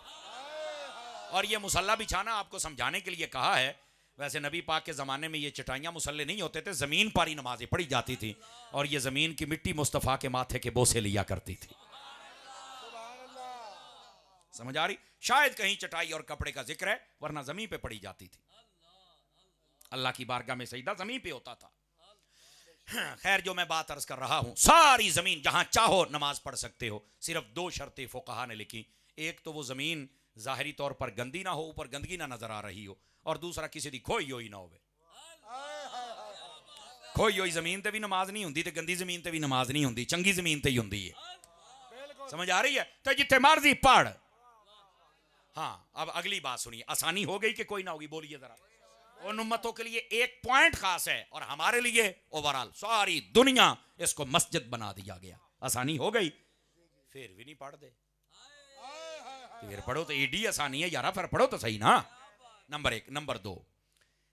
S1: और यह मुसल्ला बिछाना आपको समझाने के लिए कहा है। वैसे नबी पाक के ज़माने में ये चटाइयाँ मुसल्ले नहीं होते थे, ज़मीन पर ही नमाजें पढ़ी जाती थी, और ये ज़मीन की मिट्टी मुस्तफ़ा के माथे के बोसे लिया करती थी। समझ आ रही? शायद कहीं चटाई और कपड़े का जिक्र है, वरना ज़मीन पे पड़ी जाती थी। अल्लाह की बारगाह में सजदा ज़मीन पे होता था। खैर, जो मैं बात अर्ज कर रहा हूँ, सारी ज़मीन जहाँ चाहो नमाज पढ़ सकते हो। सिर्फ 2 शर्तें फुक़हा ने लिखी। एक तो वो ज़मीन ज़ाहिरी तौर पर गंदी ना हो, ऊपर गंदगी ना नजर आ रही हो, और दूसरा किसी दी खोई होई ना होवे। खोई होई ज़मीन ते भी नमाज नहीं होंदी, ते गंदी ज़मीन ते भी नमाज नहीं होंदी, चंगी ज़मीन ते ही होंदी है। समझ आ रही है? तो जिथे मर्जी पढ़। हाँ, अब अगली बात सुनिए, आसानी हो गई कि कोई ना होगी? बोलिए जरा। उन उम्मतों के लिए एक पॉइंट खास है, और हमारे लिए ओवरऑल सारी दुनिया इसको मस्जिद बना दिया गया। आसानी हो गई, फिर भी नहीं पढ़ते। फिर पढ़ो तो एडी आसानी है यारा, फिर पढ़ो तो सही ना। नंबर 1। नंबर 2,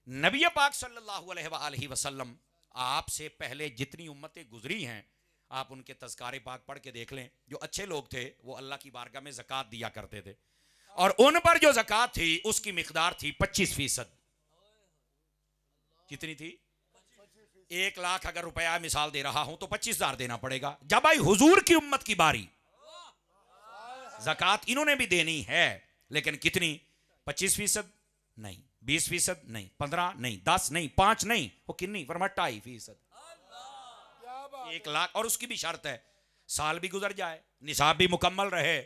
S1: नबी पाक सल्लल्लाहु अलैहि वसल्लम आपसे पहले जितनी उम्मतें गुजरी हैं, आप उनके तज़कारे पाक पढ़ के देख लें। जो अच्छे लोग थे वो अल्लाह की बारगाह में ज़कात दिया करते थे, और उन पर जो ज़कात थी उसकी मिक़दार थी 25%। कितनी थी? 1 लाख अगर रुपया मिसाल दे रहा हूं तो 25,000 देना पड़ेगा। जब आई हुजूर की उम्मत की बारी, ज़कात इन्होंने भी देनी है, लेकिन कितनी? 25% नहीं, 20% नहीं, 15 नहीं, 10 नहीं, 5 नहीं, वो कितनी? फरमाया 2.5%। 1 लाख, और उसकी भी शर्त है साल भी गुजर जाए, निसाब भी मुकम्मल रहे।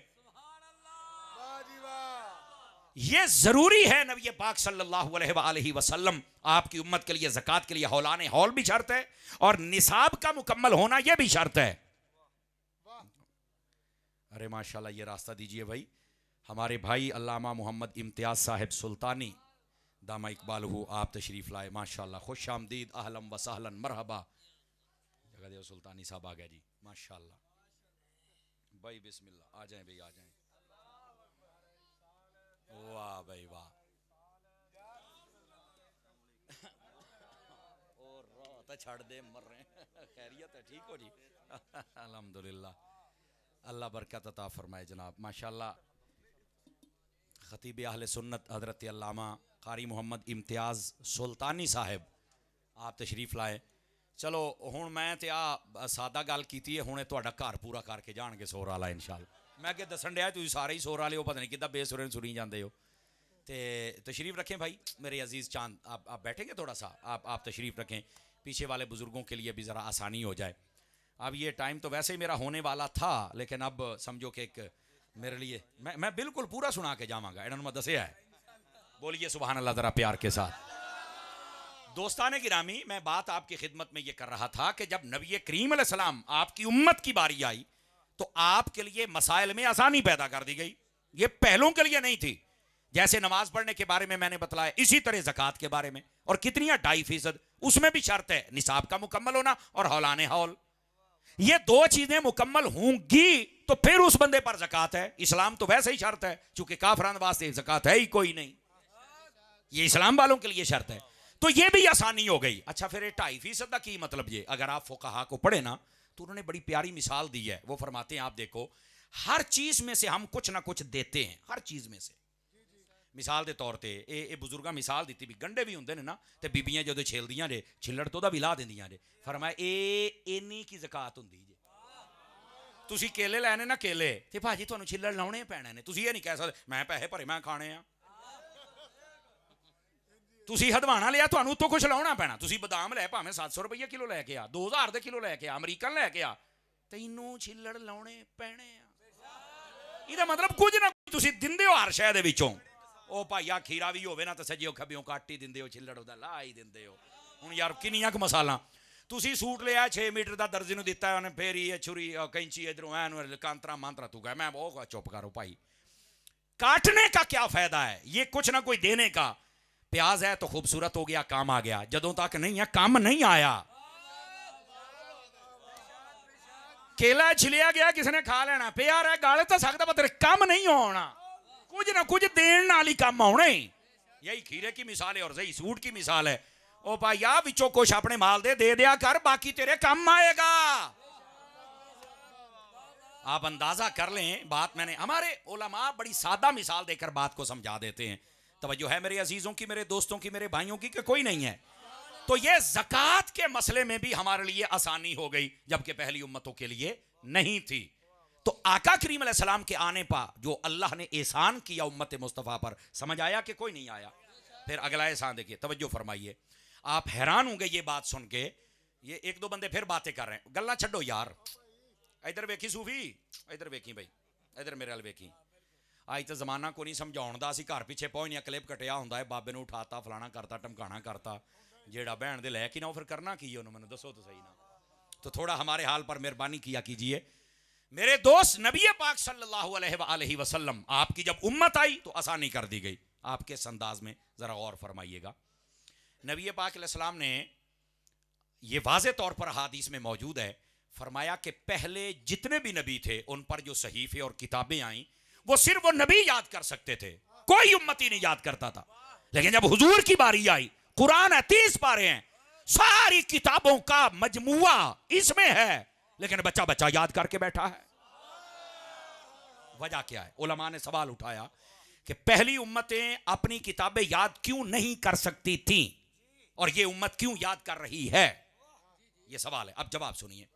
S1: ये जरूरी है। नबी पाक सल्लल्लाहु अलैहि वसल्लम आपकी उम्मत के लिए ज़कात के लिए हौलाने हौल भी शर्त है, और निसाब का मुकम्मल होना यह भी शर्त है। अरे माशाल्लाह, ये रास्ता दीजिए भाई। हमारे भाई अल्लामा मोहम्मद इम्तियाज साहिब सुल्तानी दामा इकबाल हो, आप तशरीफ़ लाए। माशाल्लाह, खुश आमदीद, अहलम व सहलन, मरहबा। जगह सुल्तानी साहब आ गए जी, माशाल्लाह भाई, बिस्मिल्लाह, आ जाएं भाई, आ जाएं। वाह भाई वाह। और रात छड़ दे मर रहे हैं। खैरियत है? ठीक हो जी? अल्हम्दुलिल्लाह, अल्लाह बरकत अता फरमाए जनाब। माशाल्लाह, खतीब अहले सुन्नत हज़रत अल्लामा कारी मोहम्मद इम्तियाज़ सुल्तानी साहिब आप तशरीफ़ लाए। चलो हुण मैं ते आ सादा गल कीती है, हुणे तुहाडा घर पूरा करके जाणगे सोर वाला इंशाअल्लाह। मैं अगे दसन दिया तुसीं सारे ही सोर वाले हो, पता नहीं किद्दां बेसुरे सुनी जाते हो। तो तशरीफ़ रखें भाई मेरे अजीज़ चांद, आप बैठेंगे थोड़ा सा, आप तशरीफ़ रखें, पीछे वाले बुज़ुर्गों के लिए भी ज़रा आसानी हो जाए। अब ये टाइम तो वैसे ही मेरा होने वाला था, लेकिन अब समझो कि एक मेरे लिए मैं बिल्कुल पूरा सुना के जावांगा, इन्होंने मैं दसिया है। बोलिए सुभान अल्लाह ज़रा प्यार के साथ। दोस्ताने गिरामी, मैं बात आपकी खिदमत में ये कर रहा था कि जब नबी करीम अलैहिस्सलाम आपकी उम्मत की बारी आई तो आपके लिए मसाइल में आसानी पैदा कर दी गई। ये पहलों के लिए नहीं थी। जैसे नमाज पढ़ने के बारे में मैंने बतलाया, इसी तरह ज़कात के बारे में, और कितनी है? 2.5%। उसमें भी शर्त है निसाब का मुकम्मल होना और हौलाने हौल। ये 2 चीजें मुकम्मल होंगी तो फिर उस बंदे पर ज़कात है। इस्लाम तो वैसे ही शर्त है, चूंकि काफरान वास्ते ज़कात है ही कोई नहीं, ये इस्लाम वालों के लिए शर्त है, तो ये भी आसानी हो गई। अच्छा, फिर 2.5% का की मतलब ये, अगर आप फुक़हा को पढ़े ना तो उन्होंने बड़ी प्यारी मिसाल दी है। वो फरमाते हैं, आप देखो हर चीज में से हम कुछ ना कुछ देते हैं, हर चीज में से। मिसाल के तौर पर ये बुजुर्ग मिसाल दी भी गंढे भी होंगे ना तो बीबियाँ जो छेलदियाँ जे छिलड़ तो भी ला देंदियाँ जे फरमाया ये इन्नी की ज़कात होंदी जे तुसी केले लैने ना केले तो भाजी तुहानू छिलड़ लाने पैने ने तुसी ये नहीं कह सकते मैं पैसे भरे मैं खाने आ तुसी हदवाना लिया तुहानू उत्तों कुछ लाना पैना तुसी बदाम लै भावें 700 रुपये किलो लैके आ 2000 के किलो लैके आ अमरीकन लैके आ तैनू छिलड़ लाने पैने आ ਇਹਦਾ मतलब कुछ ना कुछ तुसी दिंदे हो हर शय दे विचों ओ भाईया खीरा भी होवे ना तो सज्जियों खब्बियों काट ही दिंदे हो छिलड़ उहदा ला ही दिंदे हो हुण यार किन्नियां क मसाला तुसी सूट लिया 6 मीटर का दर्जी नूं दिता उन्हें फेर ही छुरी कैंची इधरों ऐन कांतरा मांतरा तू कह मैं बहुत चुप करो भाई काटने का क्या फायदा है ये कुछ ना कोई देने का प्याज है तो खूबसूरत हो गया काम आ गया जदों तक नहीं है काम नहीं आया केला छिलिया गया किसी ने खा लेना पिया रहा गाल तो सकता पर काम नहीं होना कुछ ना कुछ देने नाल ही काम आना ही यही खीरे की मिसाल है और सही सूट की मिसाल है ओ भाईया विचों कुछ अपने माल दे दिया कर बाकी तेरे काम आएगा आप अंदाजा कर लें बात मैंने हमारे उलमा बड़ी सादा मिसाल देकर बात को समझा देते हैं तवज्जो है मेरे अजीजों की मेरे दोस्तों की मेरे भाइयों की कोई नहीं है तो ये ज़कात के मसले में भी हमारे लिए आसानी हो गई जबकि पहली उम्मतों के लिए नहीं थी तो आका करीम अलैहिस्सलाम के आने पर जो अल्लाह ने एहसान किया उम्मत मुस्तफ़ा पर समझ आया कि कोई नहीं आया फिर अगला एहसान देखिए तवज्जो फरमाइए आप हैरान होंगे ये बात सुन के ये एक दो बंदे फिर बातें कर रहे हैं गल्ला छड्डो यार इधर वेखी सूफी इधर वेखी भाई इधर मेरे वाल वेखी आज तो जमाना को नहीं समझाउण दा असीं घर पिछे पहुंचने क्लिप कटिया हुंदा है बाबे नूं उठाता फलाना करता टमकाना करता जेड़ा बहन दे लै कि ना फिर करना की है मैंने दसो तो सही ना तो थोड़ा हमारे हाल पर मेहरबानी किया कीजिए मेरे दोस्त नबी पाक सल्लल्लाहु अलैहि वसल्लम आपकी जब उम्मत आई तो आसानी कर दी गई आपके इस अंदाज में जरा गौर फरमाइएगा नबी पाक अलैहिस्सलाम ने ये वाज़े तौर पर हदीस में मौजूद है फरमाया कि पहले जितने भी नबी थे उन पर जो सहीफे और किताबें आई वो सिर्फ वो नबी याद कर सकते थे कोई उम्मती नहीं याद करता था लेकिन जब हुजूर की बारी आई कुरान है 30 पारे हैं सारी किताबों का मजमुआ इसमें है लेकिन बच्चा बच्चा याद करके बैठा है वजह क्या है उलमा ने सवाल उठाया कि पहली उम्मतें अपनी किताबें याद क्यों नहीं कर सकती थी और ये उम्मत क्यों याद कर रही है ये सवाल है अब जवाब सुनिए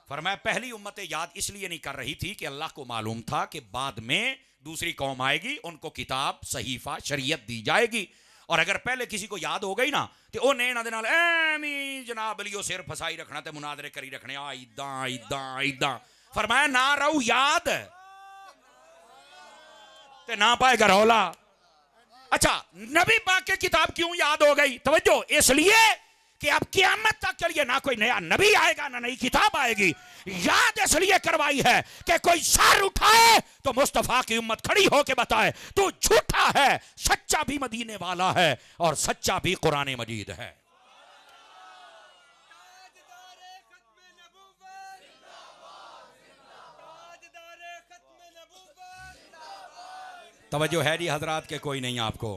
S1: फरमाया पहली उम्मतें याद इसलिए नहीं कर रही थी कि अल्लाह को मालूम था कि बाद में दूसरी कौम आएगी उनको किताब सहीफा शरीयत दी जाएगी और अगर पहले किसी को याद हो गई ना तो उन्हें इन्हां दे नाल एमी जनाब लियो सिर फसाई रखना ते मुनादरे करी रखने आ इदां इदां इदां फरमाया ना रहू याद ते ना पाएगा रौला अच्छा नबी पाक की किताब क्यों याद हो गई तवज्जो इसलिए कि अब क़यामत तक के लिए ना कोई नया नबी आएगा ना नई किताब आएगी याद इसलिए करवाई है कि कोई सर उठाए तो मुस्तफा की उम्मत खड़ी होकर बताए तू झूठा है सच्चा भी मदीने वाला है और सच्चा भी कुरान मजीद है तवज्जो है जी हजरात के कोई नहीं आपको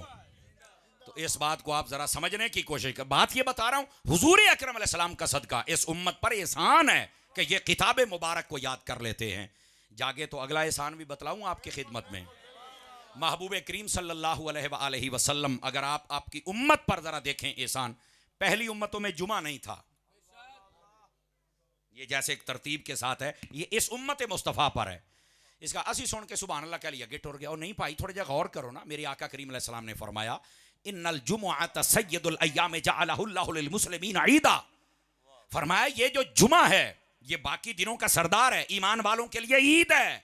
S1: तो इस बात को आप जरा समझने की कोशिश कर बात ये बता रहा हूं हुजूर अकरम अलैहिस्सलाम का सदका इस उम्मत पर एहसान है कि ये किताब मुबारक को याद कर लेते हैं जागे तो अगला एहसान भी बतलाऊं आपकी खिदमत में महबूब करीम सल्लल्लाहु अलैहि वसल्लम अगर आप आपकी उम्मत पर जरा देखें एहसान पहली उम्मतों में जुमा नहीं था ये जैसे एक तरतीब के साथ है ये इस उम्मत मुस्तफ़ा पर है इसका असी सुन के सुभान अल्लाह कह लिया गिट हो गया और नहीं भाई थोड़ा जगह गौर करो ना मेरे आका करीम अलैहिस्सलाम ने फरमाया इन्नल जुमुअत सय्यदुल अय्याम जअलहु अल्लाहु लिल मुस्लिमीन ईदा फरमाया ये जो जुमा है ये बाकी दिनों का सरदार है ईमान वालों के लिए ईद है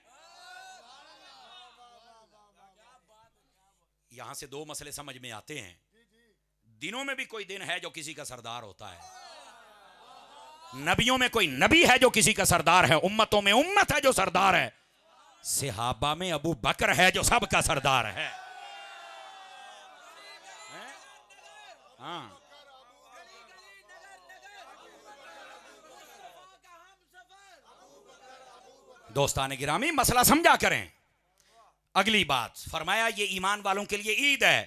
S1: यहां से दो मसले समझ में आते हैं दिनों में भी कोई दिन है जो किसी का सरदार होता है नबियों में कोई नबी है जो किसी का सरदार है उम्मतों में उम्मत है जो सरदार है सहाबा में अबू बकर है जो सबका सरदार है हाँ दोस्तान गिरामी मसला समझा करें अगली बात फरमाया ये ईमान वालों के लिए ईद है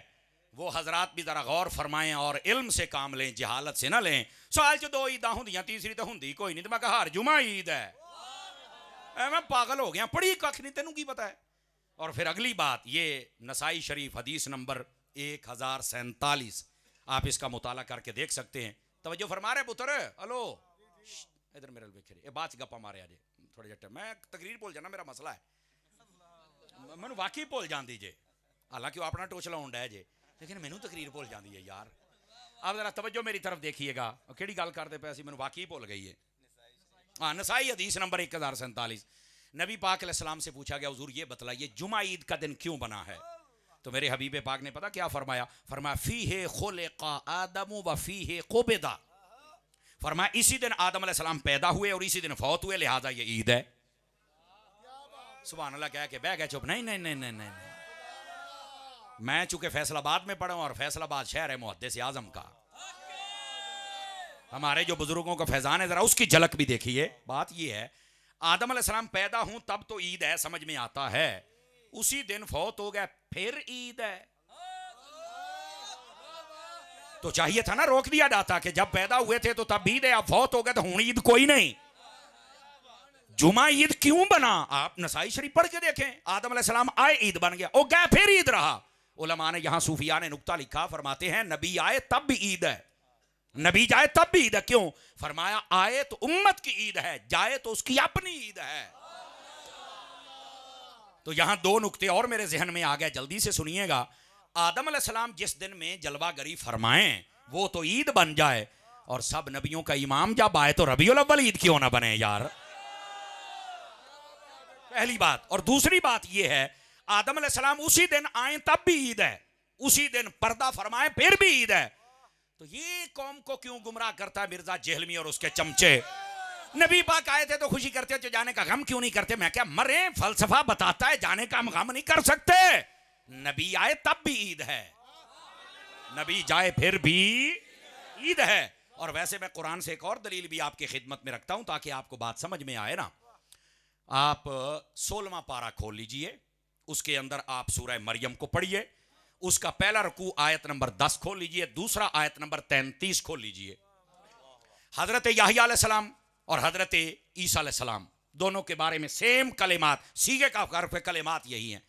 S1: वो हजरात भी जरा गौर फरमाएं और इल्म से काम लें जहालत से ना लें साल च दो ईदा होंदियां तीसरी तो होंदी कोई नहीं तो मैं कहा हर जुमा ईद है मैं पागल हो गया पढ़ी कख नहीं तेनू की पता है और फिर अगली बात, ये नसाई शरीफ हदीस नंबर 1047, आप इसका मुताला करके देख सकते हैं। तवज्जो फरमा रहे पुत्र, हेलो इधर मेरे बिखरे बात गप्पा मारे आज थोड़े जट्टे, मैं तकरीर बोल जाना मेरा मसला है, मैं वाकई भूल जाती जे, हालांकि वो अपना टोचला होंडा है जे, लेकिन मैनू तकरीर भूल जाती है यार। आप जरा तवज्जो मेरी तरफ देखिएगा, केड़ी गल करते पे सी, मैनू वाकई भूल गई है। हाँ, नसाई हदीस नंबर 1047, नबी पाक अलैहिस्सलाम से पूछा गया, हुजूर ये बतलाइए जुमा ईद का दिन क्यों बना है? तो मेरे हबीब पाक ने पता क्या फरमाया? फरमाया फीहे खुलिका आदम व फीहे कुबिदा, फरमाया इसी दिन आदम अलैहिस्सलाम पैदा हुए और इसी दिन फौत हुए, लिहाजा ये ईद है। सुभान अल्लाह कह के बह गए चुप। नहीं नहीं नहीं नहीं नहीं, मैं चूंकि फैसलाबाद में पढ़ा हूं और फैसलाबाद शहर है मुहद्दिस आजम का, हमारे जो बुजुर्गों का फैजान है, जरा उसकी झलक भी देखिए। बात ये है, आदम अलैहिस्सलाम पैदा हूं तब तो ईद है, समझ में आता है, उसी दिन फौत हो गए फिर ईद है। तो चाहिए था ना रोक दिया जाता कि जब पैदा हुए थे तो तब ईद है, अब फौत हो गए तो हुण ईद कोई नहीं। जुमा ईद क्यों बना? आप नसाई शरीफ पढ़ के देखें, आदम अलैहिस्सलाम आए ईद बन गया, ओ गए फिर ईद रहा। उलमा ने यहां सूफिया ने नुक्ता लिखा, फरमाते हैं नबी आए तब भी ईद है, नबी जाए तब भी ईद है। क्यों? फरमाया आए तो उम्मत की ईद है, जाए तो उसकी अपनी ईद है। तो यहां दो नुक्ते और मेरे जहन में आ गए, जल्दी से सुनिएगा। आदम अलैहिस्सलाम जिस दिन में जलवागरी फरमाएं वो तो ईद बन जाए, और सब नबियों का इमाम जब आए तो रबीउल अव्वल ईद क्यों ना बने यार? पहली बात। और दूसरी बात यह है, आदम अलैहिस्सलाम उसी दिन आए तब भी ईद है, उसी दिन पर्दा फरमाए फिर भी ईद है। तो ये कौम को क्यों गुमराह करता है मिर्जा जेहलमी और उसके चमचे? नबी पाक आए थे तो खुशी करते, तो जाने का गम क्यों नहीं करते? मैं क्या मरे, फलसफा बताता है जाने का हम गम नहीं कर सकते। नबी आए तब भी ईद है, नबी जाए फिर भी ईद है। और वैसे मैं कुरान से एक और दलील भी आपकी खिदमत में रखता हूं ताकि आपको बात समझ में आए ना। आप 16वां पारा खोल लीजिए, उसके अंदर आप सूरह मरियम को पढ़िए, उसका पहला रुकू आयत नंबर 10 खोल लीजिए, दूसरा आयत नंबर 33 खोल लीजिए। हजरत याहिया अलैहिस्सलाम और हजरत ईसा अलैहिस्सलाम दोनों के बारे में सेम कलिमात, सीगे का हर्फ कलिमात यही हैं।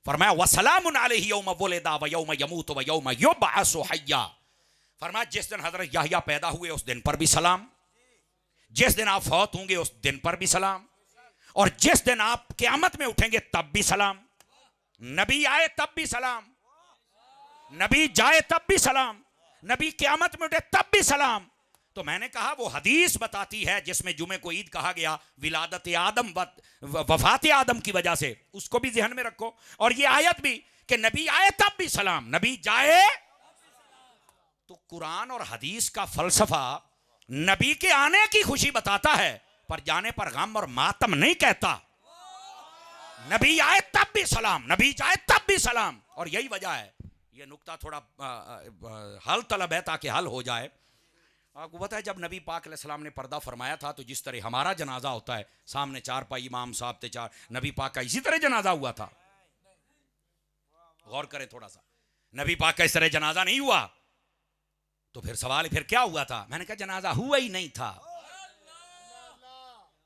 S1: फरमाया वसलामुन अलैहि यौम वुलिदा व यौम यमूत व यौम युबअसु हय्या। फरमाया जिस दिन हजरत याहिया पैदा हुए उस दिन पर भी सलाम, जिस दिन आप फौत होंगे उस दिन पर भी सलाम, और जिस दिन आप क़यामत में उठेंगे तब भी सलाम। नबी आए तब भी सलाम, नबी जाए तब भी सलाम, नबी क़यामत में उठे तब भी सलाम। तो मैंने कहा वो हदीस बताती है जिसमें जुमे को ईद कहा गया विलादत आदम वफात आदम की वजह से, उसको भी ज़हन में रखो। और ये आयत भी कि नबी आए तब भी सलाम, नबी जाए। तो कुरान और हदीस का फलसफा नबी के आने की खुशी बताता है पर जाने पर गम और मातम नहीं कहता। नबी आए तब भी सलाम, नबी जाए तब भी सलाम। और यही वजह है, ये नुक्ता थोड़ा हल तलब है ताकि हल हो जाए। आपको पता है जब नबी पाक अलैहिस्सलाम ने पर्दा फरमाया था तो जिस तरह हमारा जनाजा होता है, सामने चार पाई इमाम साहब थे चार, नबी पाक का इसी तरह जनाजा हुआ था। गौर करें थोड़ा सा, नबी पाक का इस तरह जनाजा नहीं हुआ। तो फिर सवाल फिर क्या हुआ था? मैंने कहा जनाजा हुआ ही नहीं था।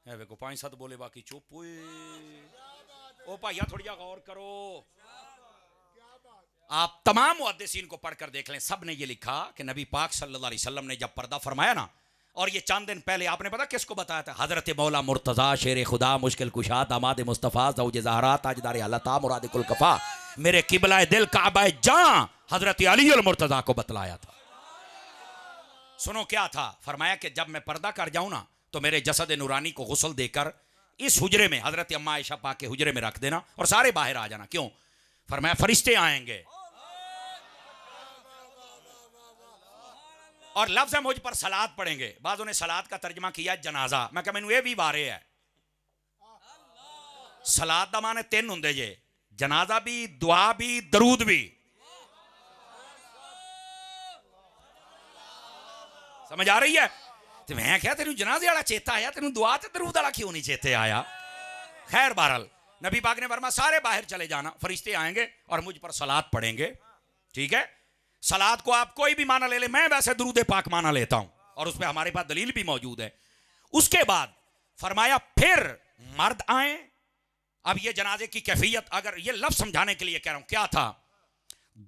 S1: को 5-7 बोले बाकी चुप हुए। ओ भाइया थोड़ी गौर करो, आप तमाम मुहद्दिसीन को पढ़कर देख लें, सब ने ये लिखा कि नबी पाक सल्लल्लाहु अलैहि वसल्लम ने जब पर्दा फरमाया ना, और ये चंद दिन पहले आपने पता किसको बताया था? हजरत मौला मुर्तजा शेर खुदा मुश्किल कुशा दामाद मुस्तफ़ा ज़ौज ज़हरा ताजदार अल्लाह मुराद कुल कफ़ा मेरे किबला दिल काबा जां हजरत अली अल मुर्तजा को बतलाया था। सुनो क्या था? फरमाया कि जब मैं पर्दा कर जाऊं ना तो मेरे जसद नूरानी को गुस्ल देकर इस हुजरे में हजरत अम्मा आयशा पाक के हुजरे में रख देना और सारे बाहर आ जाना। क्यों? फरमाया फरिश्ते आएंगे और लफ्ज़ मुझ पर सलात पढ़ेंगे। बाज़ों ने सलात का तर्जमा किया जनाजा, मैं कहा मैनू ये भी बारे है। सलात दा माने 3 हुंदे जे, जनाजा भी, दुआ भी, दरूद भी। समझ आ रही है? तो मैं क्या तेन जनाजे वाला चेता आया, तेन दुआ ते दरूद वाला क्यों नहीं चेते आया? खैर बहरहाल नबी पाक ने फरमाया सारे बाहर चले जाना, फरिश्ते आएंगे और मुझ पर सलात पढ़ेंगे। ठीक है, सलात को आप कोई भी माना ले ले, मैं वैसे दुरूद पाक माना लेता हूं और उस पर हमारे पास दलील भी मौजूद है। उसके बाद फरमाया फिर मर्द आए अब ये जनाजे की कैफियत, अगर ये लफ्ज समझाने के लिए कह रहा हूं, क्या था,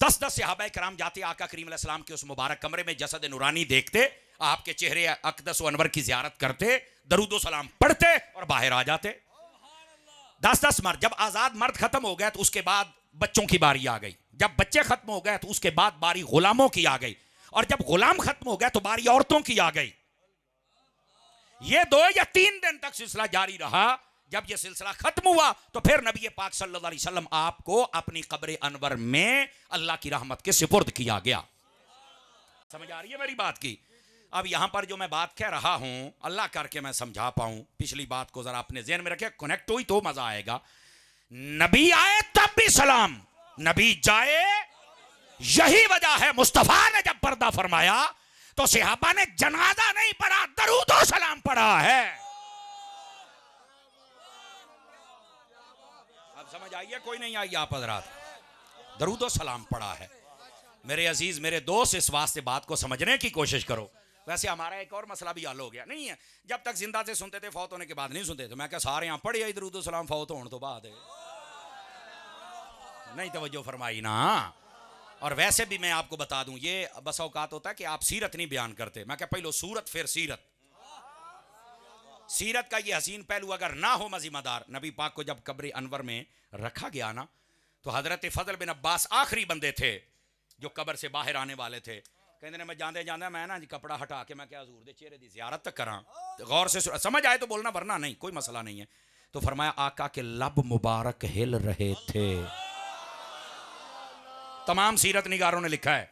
S1: 10-10 सहाबा कराम जाते आका करीम अलैहि सलाम के उस मुबारक कमरे में, जसद नूरानी देखते, आपके चेहरे अक़दस व अनवर की ज़ियारत करते, दरूदो सलाम पढ़ते और बाहर आ जाते। 10-10 मर्द। जब आज़ाद मर्द खत्म हो गया तो उसके बाद बच्चों की बारी आ गई। जब बच्चे खत्म हो गए तो उसके बाद बारी गुलामों की आ गई, और जब गुलाम खत्म हो गया तो बारी औरतों की आ गई। ये 2 या 3 दिन तक सिलसिला जारी रहा। जब ये सिलसिला खत्म हुआ तो फिर नबी पाक सल्लल्लाहु अलैहि वसल्लम आपको अपनी कब्र अनवर में अल्लाह की रहमत के सुपुर्द किया गया। समझ आ रही है मेरी बात की? अब यहां पर जो मैं बात कह रहा हूं, अल्लाह करके मैं समझा पाऊं, पिछली बात को जरा अपने ज़हन में रखे, कनेक्ट हुई तो मजा आएगा। नबी आए तब भी सलाम, नबी जाए, यही वजह है मुस्तफा ने जब पर्दा फरमाया तो सहाबा ने जनाजा नहीं पढ़ा, दरूद व सलाम पढ़ा है। अब समझ आई है? कोई नहीं आई आप हज़रात? दरूद व सलाम पढ़ा है। मेरे अजीज, मेरे दोस्त, इस वास्ते बात को समझने की कोशिश करो। वैसे हमारा एक और मसला भी हल हो गया नहीं है, जब तक जिंदा से सुनते थे, फौत होने के बाद नहीं सुनते। तो मैं क्या सारे यहाँ पढ़े दरूद व सलाम फौत होने तो बाद नहीं तवज्जो फरमाई ना। और वैसे भी मैं आपको बता दूं, ये बस औकात होता है कि आप सीरत नहीं बयान करते। मैं क्या पहले सूरत फिर सीरत। सीरत का ये हसीन पहलू अगर ना हो मज़ीदार, नबी पाक को जब कब्र अनवर में रखा गया ना, तो हजरत फजल बिन अब्बास आखिरी बंदे थे जो कब्र से बाहर आने वाले थे। कहते ने मैं जांदे जांदे मैं ना जी कपड़ा हटा के मैं क्या हजूर दे चेहरे की ज़ियारत तक करा। तो गौर से समझ आए तो बोलना, वरना नहीं, कोई मसला नहीं है। तो फरमाया आका के लब मुबारक हिल रहे थे। तमाम सीरत निगारों ने लिखा है।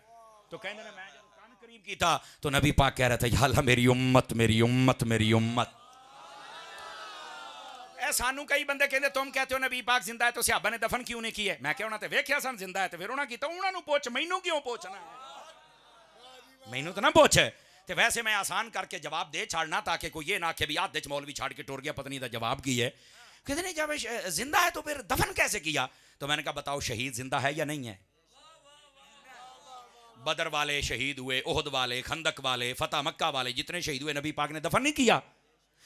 S1: तो कहते ने मैं जब कान करीम की था तो नबी पाक कह रहा था, या अल्लाह मेरी उम्मत, मेरी उम्मत, मेरी उम्मत। सानू कई बंदे कहते तुम कहते हो नबी पाक जिंदा है तो सहाबा ने दफन क्यों नहीं किए? मैं क्या उन्होंने वेख्या सन जिंदा है तो फिर उन्होंने किया, उन्होंने पूछ, मैनू क्यों पूछना है? मैनू तो ना पूछे। तो वैसे मैं आसान करके जवाब दे छाड़ना ताकि कोई ये ना कि भी आधे मौलवी छाड़ के टुर गया, पत्नी का जवाब की है। कहते नहीं जब जिंदा है तो फिर दफन कैसे किया? तो मैंने कहा बताओ शहीद जिंदा है या नहीं है? बदर वाले शहीद हुए, ओहद वाले, खंदक वाले, फतेह मक्का वाले, जितने शहीद हुए नबी पाक ने दफन नहीं किया।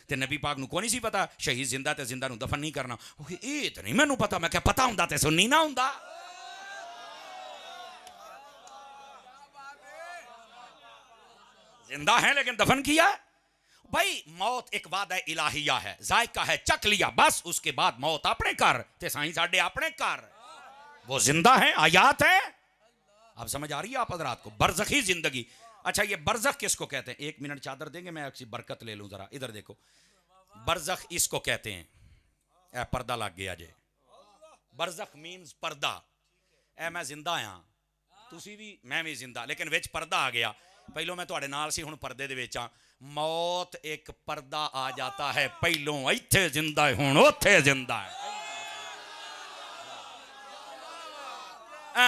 S1: ते नबी पाक नूं कोई नहीं सी पता शहीद जिंदा ते जिंदा नूं दफन नहीं करना। ये तो नहीं मैनू पता। मैं क्या पता हुंदा ते सुन्नी ना हुंदा। जिंदा है लेकिन दफन किया। भाई मौत एक वादा इलाहिया है, जायका है, चक लिया बस, उसके बाद मौत अपने कर ते साईं साडे अपने कर। वो जिंदा है, आयात है। अब समझ आ रही है आप हज़रात को? बरज़खी जिंदगी। अच्छा ये बरज़ख किसको कहते हैं? 1 मिनट चादर देंगे, मैं अच्छी बरकत ले लूं जरा। इधर देखो, बरज़ख इसको कहते हैं। ए पर्दा लग गया जे। बरज़ख मीन्स पर्दा। ए मैं जिंदा हाँ, तुसी भी, मैं भी जिंदा, लेकिन विच पर्दा आ गया। पहलों मैं तुहाडे नाल सी, हुण पर्दे दे विच आ। मौत एक पर्दा आ जाता है, पहलों इत्थे जिंदा है, हुण उत्थे जिंदा है।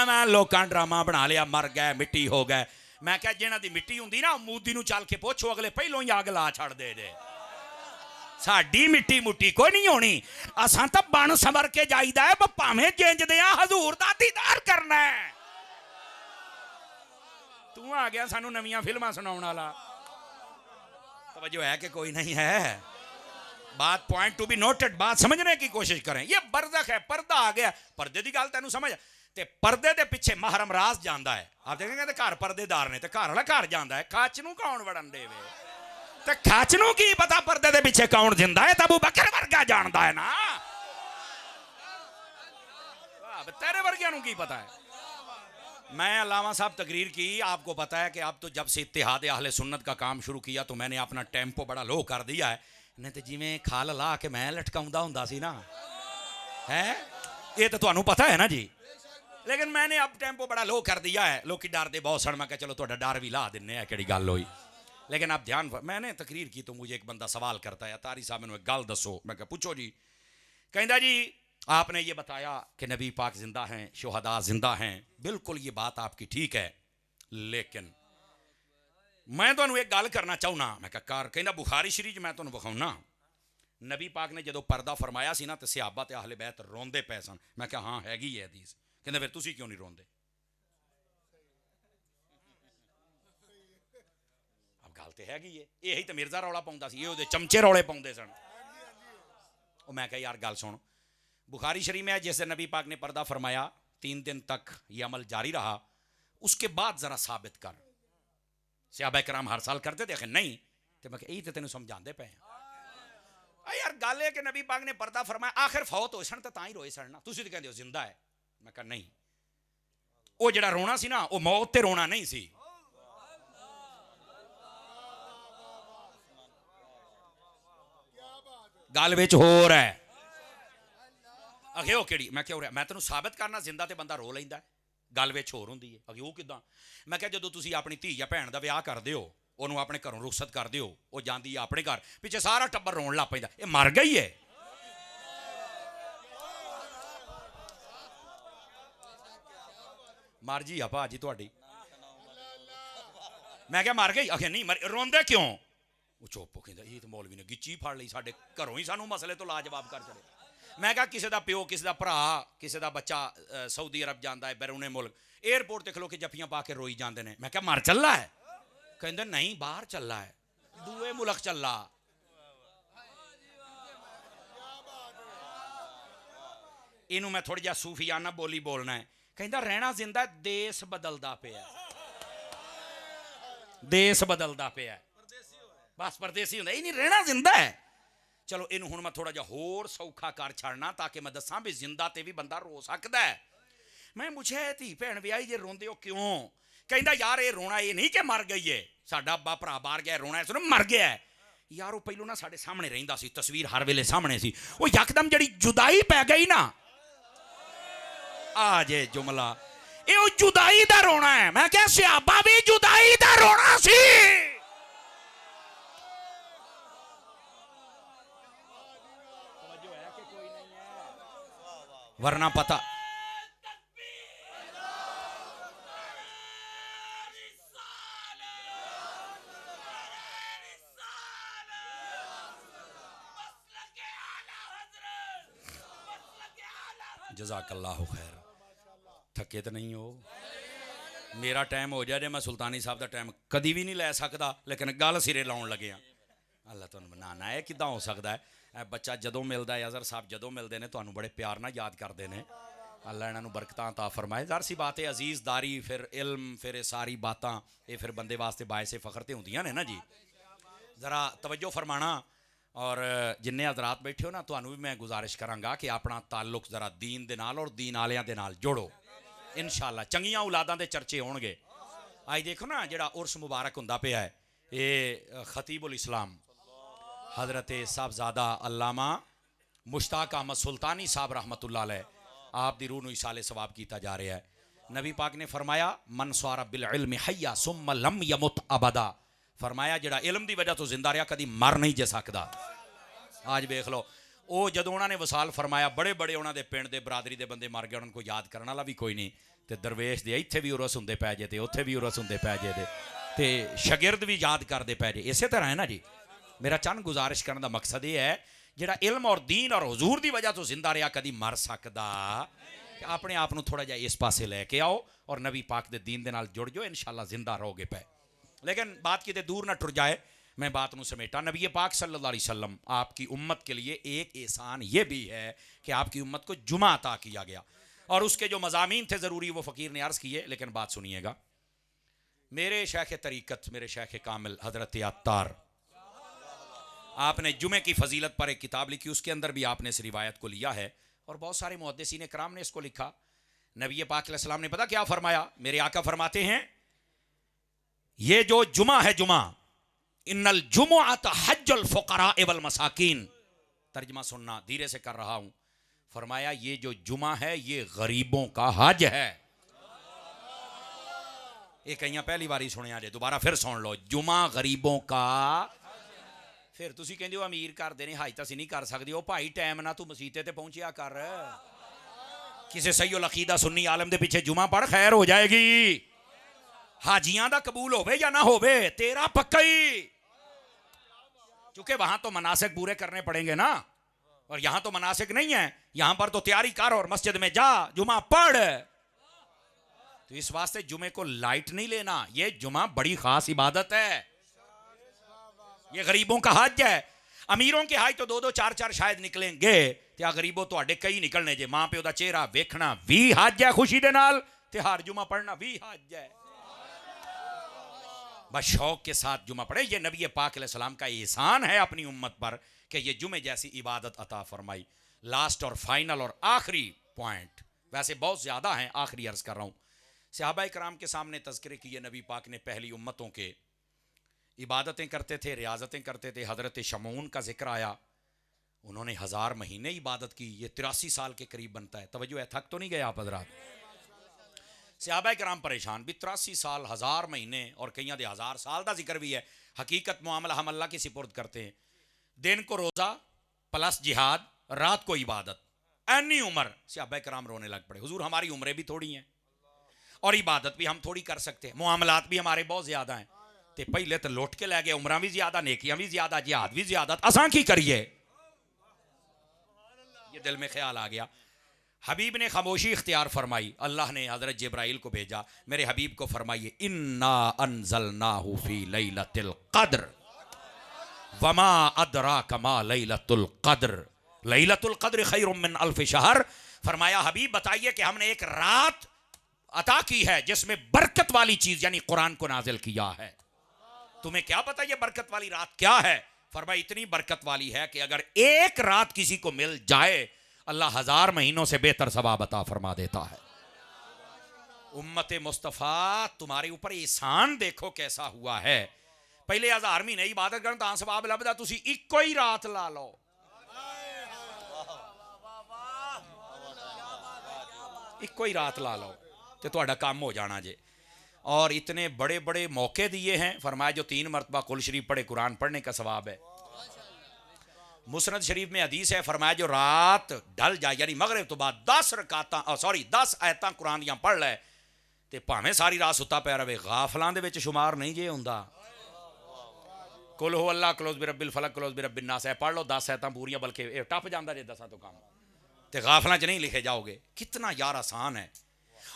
S1: मैं लोकां ड्रामा बना लिया, मर गए, मिट्टी हो गए। मैं क्या जिन्हां दी मिट्टी हुंदी ना, मूदी नूं चल के पुछो, अगले पहलों ही अग ला छड़ दे जे। साडी मिट्टी मुट्टी कोई नहीं होनी। असां तां बन संवर के जाईदा है, भावें जिंजदे आ हजूर दा दीदार करना है। तू आ गया सानू नवीं फिल्मां सुनाउण वाला। तवज्जो है कि कोई नहीं है? बात पॉइंट टू बी नोटेड, बात समझने की कोशिश करें। ये बरज़ख है, पर्दा आ गया। पर्दे की गल तैनू समझ ते पर्दे दे पिछे महरम राज जांदा है। आप देखेंगे घर पर्देदार ने, ते घर वाला घर जांदा है, कच नूं कौन वड़न देवे? ते कच नूं की पता पर्दे दे पिछे कौन जिंदा है? अबू बकर वर्गा जानदा है ना, तेरे वर्गियां नूं की पता है? मैं अल्लामा साहब तकरीर की, आपको पता है कि अब तो जब से इत्तेहाद अहले सुन्नत का काम शुरू किया तो मैंने अपना टेम्पो बड़ा लो कर दिया है। नहीं तो जिमें खाल ला के मैं लटकाउंदा हुंदा सी ना, है ये तो तुहानू पता है ना जी। लेकिन मैंने अब टेम्पो बड़ा लो कर दिया है। लोग डरते बहुत सन, मैं क्या चलो थोड़ा डर भी ला दिन्ने हैं, केड़ी गल होई। लेकिन आप ध्यान, मैंने तकरीर की तो मुझे एक बंदा सवाल करता है, तारी साहब मैंने एक गल दसो। मैं क्या पूछो जी? कहता जी आपने ये बताया कि नबी पाक जिंदा हैं, शुहदा जिंदा हैं, बिल्कुल ये बात आपकी ठीक है, लेकिन मैं तुहानू एक गल करना चाहना। मैं क्या कर? कहना बुखारी शरीफ मैं तुहानू विखाउना, नबी पाक ने जो पर्दा फरमाया सी ना तो सहाबा ते अहले बैत रोंदे पै सन। मैं क्या हाँ हैगी है हदीस। कहते फिर तुसी क्यों नहीं रोंदे? अब गल तो हैगी है, यही तो मिर्जा रौला पाउंदा सी, ये चमचे रौले पाउंदे सन। मैं क्या यार गल सुन, बुखारी शरीफ में है जैसे नबी पाक ने पर्दा फरमाया 3 दिन तक यह अमल जारी रहा, उसके बाद जरा साबित कर। सहाबा कराम हर साल करते थे, नहीं तो मैं यही तो तेन समझाते पे यार। गल है कि नबी पाक ने पर्दा फरमाया, आखिर फौत हो सन तो ही रोए सन ना, तुसीं तो कहते हो जिंदा है। मैं कहा नहीं, वो जड़ा रोना सी ना, वो मौत ते रोना नहीं सी। गल विच होर है। अगे वो केड़ी, मैं क्यों रहा, मैं तेन साबित करना जिंदा ते बंदा रो लैंदा है, गल विच होर हुंदी है। अगे वो किदां? मैं क्या जदों तुसीं अपनी धी या भैन दा विआह करदे हो, ਉਹਨੂੰ अपने घरों रुखसत कर दिओ, वो जाती है अपने घर, पिछे सारा टब्बर रोन लग पैंदा, ये मर गई है। मर जी आ भाजी तुहाडी। मैं क्या मर गई? आखे नहीं मर, रोंदे क्यों? वो चुप हो, कहंदा ये तो मौलवी ने गिच्ची फड़ लई, साडे घरों ही सानू मसले तो लाजवाब कर चले। मैं क्या किसी का प्यो, किसी का भरा, किसी का बच्चा सऊदी अरब जाता है, बैरूने मुल्क, एयरपोर्ट ते खलो के जफ्फियां पा के रोई जाते हैं। मैं क्या मर चला है? कहते नहीं बाहर चला है, दूए मुल्क चला। इनू मैं थोड़ी जा सूफियाना बोली बोलना है। कहता रहना जिंदा, देश बदलता पिया, देश बदलता पिया, बस परदेसी होंदा ही नहीं, रहना जिंदा है। चलो इनू हुण मैं थोड़ा जा होर सौखा कर छड़ना ताकि मैं दसा भी जिंदा ते भी बंदा रो सकता है। मैं मुझे धी भैन विआही जे रोंदे हो क्यों? कहता यार ये रोना ये नहीं कि मर गई है, साडा अब्बा भरा बाहर गया, रोना है मर गया है। यार वो पहलों ना साडे सामने रहिंदा सी, तस्वीर हर वेले सामने सी, वो यकदम जड़ी जुदाई पै गई ना, आ जे जुमला, ये जुदाई दा रोना है। मैं क्या सहाबा भी जुदाई दा रोना सी। वरना पता जज़ाकल्लाहु खैर। थके तो नहीं हो? मेरा टाइम हो जाए, मैं सुल्तानी साहब का टाइम कभी भी नहीं लै सकता, लेकिन गल सिरे लाउन लगे हाँ। अल्लाह तुहानू बनाना है कि हो सकता है। बच्चा जदों मिलता है, अज़हर साहब जदों मिलते हैं तुहानू बड़े प्यार नाल याद करते हैं। अल्लाह इन्होंने बरकतां अता फरमाए। ज़ाहिर सी बात है, अजीज़ दारी फिर इल्म फिर ये सारी बातां ये फिर बंदे वास्ते बायसे फ़ख्र तो होंदियां ने ना जी। ज़रा तवज्जो फरमाना। और जिन्ने हज़रात बैठे हो ना, तुहानू भी मैं गुजारिश करांगा कि अपना ताल्लुक ज़रा दीन दे नाल और दीन आलियां दे नाल जोड़ो। इंशाअल्लाह चंगियां औलादां दे चर्चे होणगे। आज देखो ना जिहड़ा उर्स मुबारक हुंदा पिया है, ये खतीबुल इस्लाम हज़रत साहबजादा अल्लामा मुश्ताक अहमद सुल्तानी साहब रहमतुल्लाह अलैह, आप दी रूह नूं इसाले सवाब किया जा रहा है। नबी पाक ने फरमाया मन स्वारा बिल इल्म हय्या सुम्मा लम यमुत अबदा। फरमाया जिहड़ा इल्म दी वजह तो जिंदा रहा कदी मर नहीं जा सकदा। आज देख लो, वो जदों उन्होंने वसाल फरमाया, बड़े बड़े उन्होंने पिंड दे बरादरी दे बंदे मर गए, उन्होंने याद करने वाला भी कोई नहीं, तो दरवेश दे इत्थे भी उरस हुंदे पै जे, ते उत्थे भी उरस हुंदे पै जे, ते शागिर्द भी याद करते पै जे। इसे तरह है ना जी। मेरा चंद गुजारिश करने का मकसद ये है, जिहड़ा इल्म और दीन और हुजूर दी वजह तो जिंदा रहा कदी मर सकदा। अपने आप को थोड़ा जिहा इस पासे लैके आओ और नबी पाक दे दीन दे नाल जुड़ जाओ, इंशाअल्लाह जिंदा रहोगे पे। लेकिन बात किते दूर ना टुर जाए, मैं बात को समेटा। नबी पाक सल्लल्लाहु अलैहि वसल्लम आपकी उम्मत के लिए एक एहसान ये भी है कि आपकी उम्मत को जुमा अता किया गया, और उसके जो मज़ामीन थे ज़रूरी वो फ़कीर ने अर्ज़ किए। लेकिन बात सुनिएगा, मेरे शेख तरीक़त, मेरे शेख कामिल हज़रत अत्तार, आपने जुमे की फजीलत पर एक किताब लिखी, उसके अंदर भी आपने इस रिवायत को लिया है, और बहुत सारे मुहद्दिसीन कराम ने इसको लिखा। नबी पाक अलैहि सलाम ने पता क्या फरमाया? मेरे आका फरमाते हैं, ये जो जुमा है, जुमा इन्नल जुमुअत हज्जुल फुक़रा वल मसाकीन। तर्जमा सुनना, धीरे से कर रहा हूं। फरमाया ये जो जुमा है ये गरीबों का हज है। ये कहीं पहली बार ही सुनिया जे, दोबारा फिर सुन लो, जुमा गरीबों का। फिर तुसी कहंदे हो अमीर कर देने हज तो असीं नहीं कर सकते। ओ भाई टाइम ना तू मसीते ते पहुंचिया कर, किसी सही उल अकीदा सुन्नी आलम दे पीछे जुमा पढ़, खैर हो जाएगी। हाजियां दा कबूल होवे या ना होवे, तेरा पक्का ही, क्योंकि वहां तो मनासिक पूरे करने पड़ेंगे ना, और यहां तो मनासिक नहीं है। यहां पर तो तैयारी कर और मस्जिद में जा, जुमा पढ़। तो इस वास्ते जुमे को लाइट नहीं लेना, ये जुमा बड़ी खास इबादत है, ये गरीबों का हज है। अमीरों के हज तो 2-2 4-4 शायद निकलेंगे, ਤੇ ਆ ਗਰੀਬੋ ਤੁਹਾਡੇ ਕਈ ਨਿਕਲਣੇ ਜੇ ਮਾਂ ਪਿਓ ਦਾ ਚਿਹਰਾ ਵੇਖਣਾ ਵੀ ਹੱਜ ਹੈ खुशी ਦੇ ਨਾਲ ਤੇ हर जुमा पढ़ना भी हज है। बस शौक के साथ जुमा पढ़े। ये नबी पाक अलैहिस्सलाम का एहसान है अपनी उम्मत पर कि ये जुमे जैसी इबादत अता फरमाई। लास्ट और फाइनल और आखिरी पॉइंट, वैसे बहुत ज़्यादा हैं, आखिरी अर्ज़ कर रहा हूँ। सहाबा इकराम के सामने तज़किरे किए नबी पाक ने पहली उम्मतों के इबादतें करते थे, रियाजतें करते थे। हज़रत शमून का जिक्र आया, उन्होंने 1000 महीने इबादत की, ये 83 साल के करीब बनता है। तवज्जो है, थक तो नहीं गए आप हज़रात? सहाबा कराम परेशान भी 83 साल 1000 महीने और कई दे 1000 साल का जिक्र भी है। हकीकत मामला हम अल्लाह की सिपुर्द करते हैं। दिन को रोज़ा प्लस जिहाद, रात को इबादत, ऐनी उम्र। सहाबा कराम रोने लग पड़े, हुजूर हमारी उम्रें भी थोड़ी हैं और इबादत भी हम थोड़ी कर सकते हैं, मामलात भी हमारे बहुत ज़्यादा हैं। तो पहले तो लुट के लै गए, उम्र भी ज़्यादा, नेकियां भी ज़्यादा, जिहाद भी ज़्यादा, असां की करिए? ये दिल में ख्याल आ गया। हबीब ने खामोशी इख्तियार फरमाई। अल्लाह ने हज़रत जिब्राइल को भेजा, मेरे हबीब को फरमाइए इन्ना अनज़लनाहु फी लैलतिल क़द्र वमा अदराका मा लैलतुल क़द्र लैलतुल क़द्र खैरुम मिन अल्फ़ शहर। फरमाया हबीब बताइए कि हमने एक रात अता की है जिसमें बरकत वाली चीज़ यानी कुरान को नाजिल किया है। तुम्हें क्या पता ये बरकत वाली रात क्या है? फरमाया इतनी बरकत वाली है कि अगर एक रात किसी को मिल जाए अल्लाह 1000 महीनों से बेहतर सवाब अता फरमा देता है। उम्मत मुस्तफ़ा तुम्हारे ऊपर एहसान देखो कैसा हुआ है। पहले 1000 महीने इबादत करन तां सवाब लभदा, तुसी इक्को ही रात ला लो। इक्को ही रात ला लो तो तुहाडा काम हो जाना जे। और इतने बड़े बड़े मौके दिए हैं। फरमाया जो 3 मरतबा कुल शरीफ पढ़े कुरान पढ़ने का सवाब है। मुसनद शरीफ में हदीस है, फरमाया जो रात ढल जाए यानी मगरिब तो बाद 10 आयतां कुरान दियां पढ़ लै ते भावें सारी रात सुता पै रहे, गाफलां दे विच शुमार नहीं जे हुंदा। कुल हो अल्लाह क्लोज बि रब्बिल फलक क्लोज बि रब्बिन नास है पढ़ लो 10 आयतां पूरियां, बल्कि टप जांदा जे 10 तो काम ते गाफलां च नहीं लिखे जाओगे। कितना यार आसान है।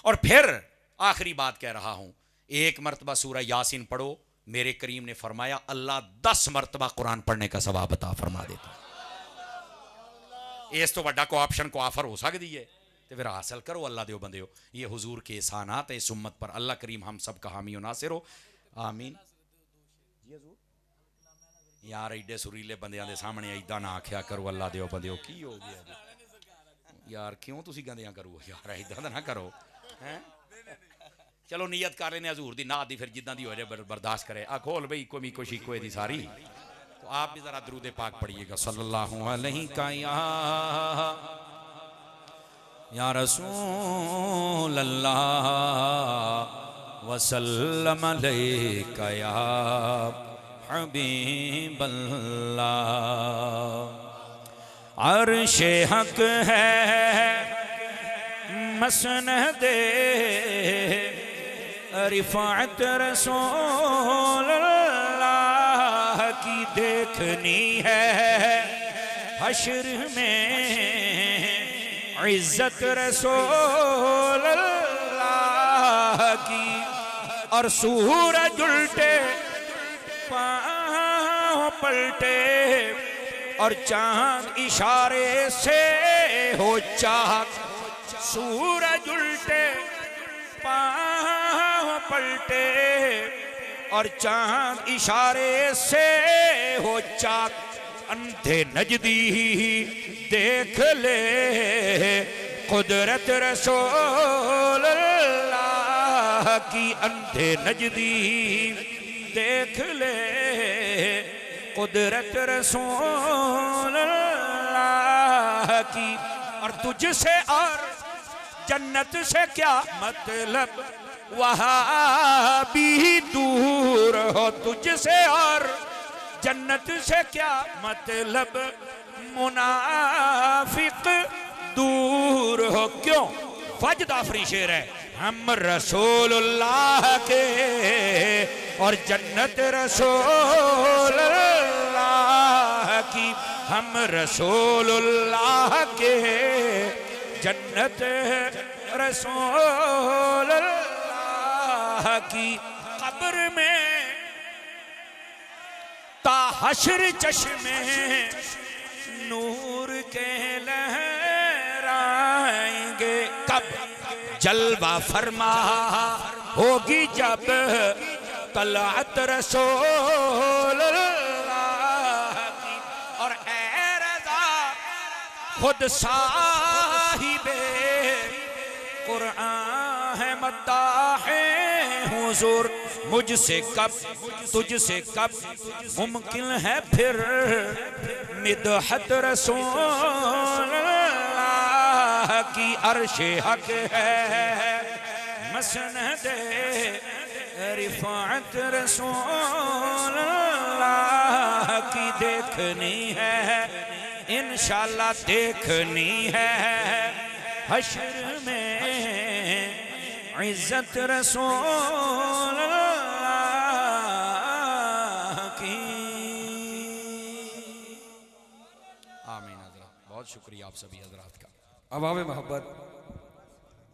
S1: और फिर आखिरी बात कह रहा हूं, 1 मरतबा सूरह यासीन पढ़ो, मेरे करीम ने फरमाया अल्लाह 10 मरतबा कुरान पढ़ने का सवाब अता फरमा देता। इस तो वड्डा को ऑप्शन को ऑफर हो सकती है तो फिर हासिल करो अल्लाह दे बंदे हो। ये हुजूर के एहसानात है इस उम्मत पर। अल्लाह करीम हम सब का हामी और नासिर हो, आमीन। यार एडे सुरीले बंदियां दे सामने इदा ना आख्या करो अल्लाह दे बंदे हो। की हो गया यार, क्यों तुसी गंदियां करो यार, इदा ना करो हैं। चलो नीयत कर लेने हजूर दी नात दी, फिर जिदा दी हो जाए बर्दाश्त करे। आ खोल बई कोमी कोशी कोई दी सारी। तो आप भी जरा दरूद पाक पढ़िएगा सल्लल्लाहु अलैहि या रसूल अल्लाह वसल्लम अलैका या हबीब अल्लाह। अर्शे हक है मसनदे रिफात रसूल अल्लाह की देखनी है। हश्र में इज्जत रसूल अल्लाह की। और सूरज उल्टे पाँव पलटे और चांद इशारे से हो चाक। सूरज उल्टे पाँव पलटे और चांद इशारे से हो चाक। अंधे नजदी देख ले कुदरत रसूल अल्लाह की। अंधे नजदी देख ले कुदरत रसूल अल्लाह की। और तुझसे और जन्नत से क्या मतलब, वहाँ भी दूर हो। तुझसे और जन्नत से क्या मतलब, मुनाफिक दूर हो। क्यों? वजद आफरी शेर है। हम रसूलुल्लाह के और जन्नत रसूलुल्लाह की। हम रसूलुल्लाह के जन्नत रसूलुल्लाह की। कब्र में ता हश्र चश्मे नूर के लहर जलवा फरमा होगी जब तलअत रसूल अल्लाह की। और ए रज़ा खुद साहिबे कुरान है मद्दाहे हुजूर, मुझसे कब तुझसे कब मुमकिन है फिर मिदहत रसूल अल्लाह की। अर्शे हक है मसनद रिफात रसूल अल्लाह की। देखनी है इंशाअल्लाह देखनी है हश्र में इज्जत रसूल अल्लाह की। आमीन हज़रात, बहुत शुक्रिया आप सभी हज़रात का।
S2: अवाम मोहब्बत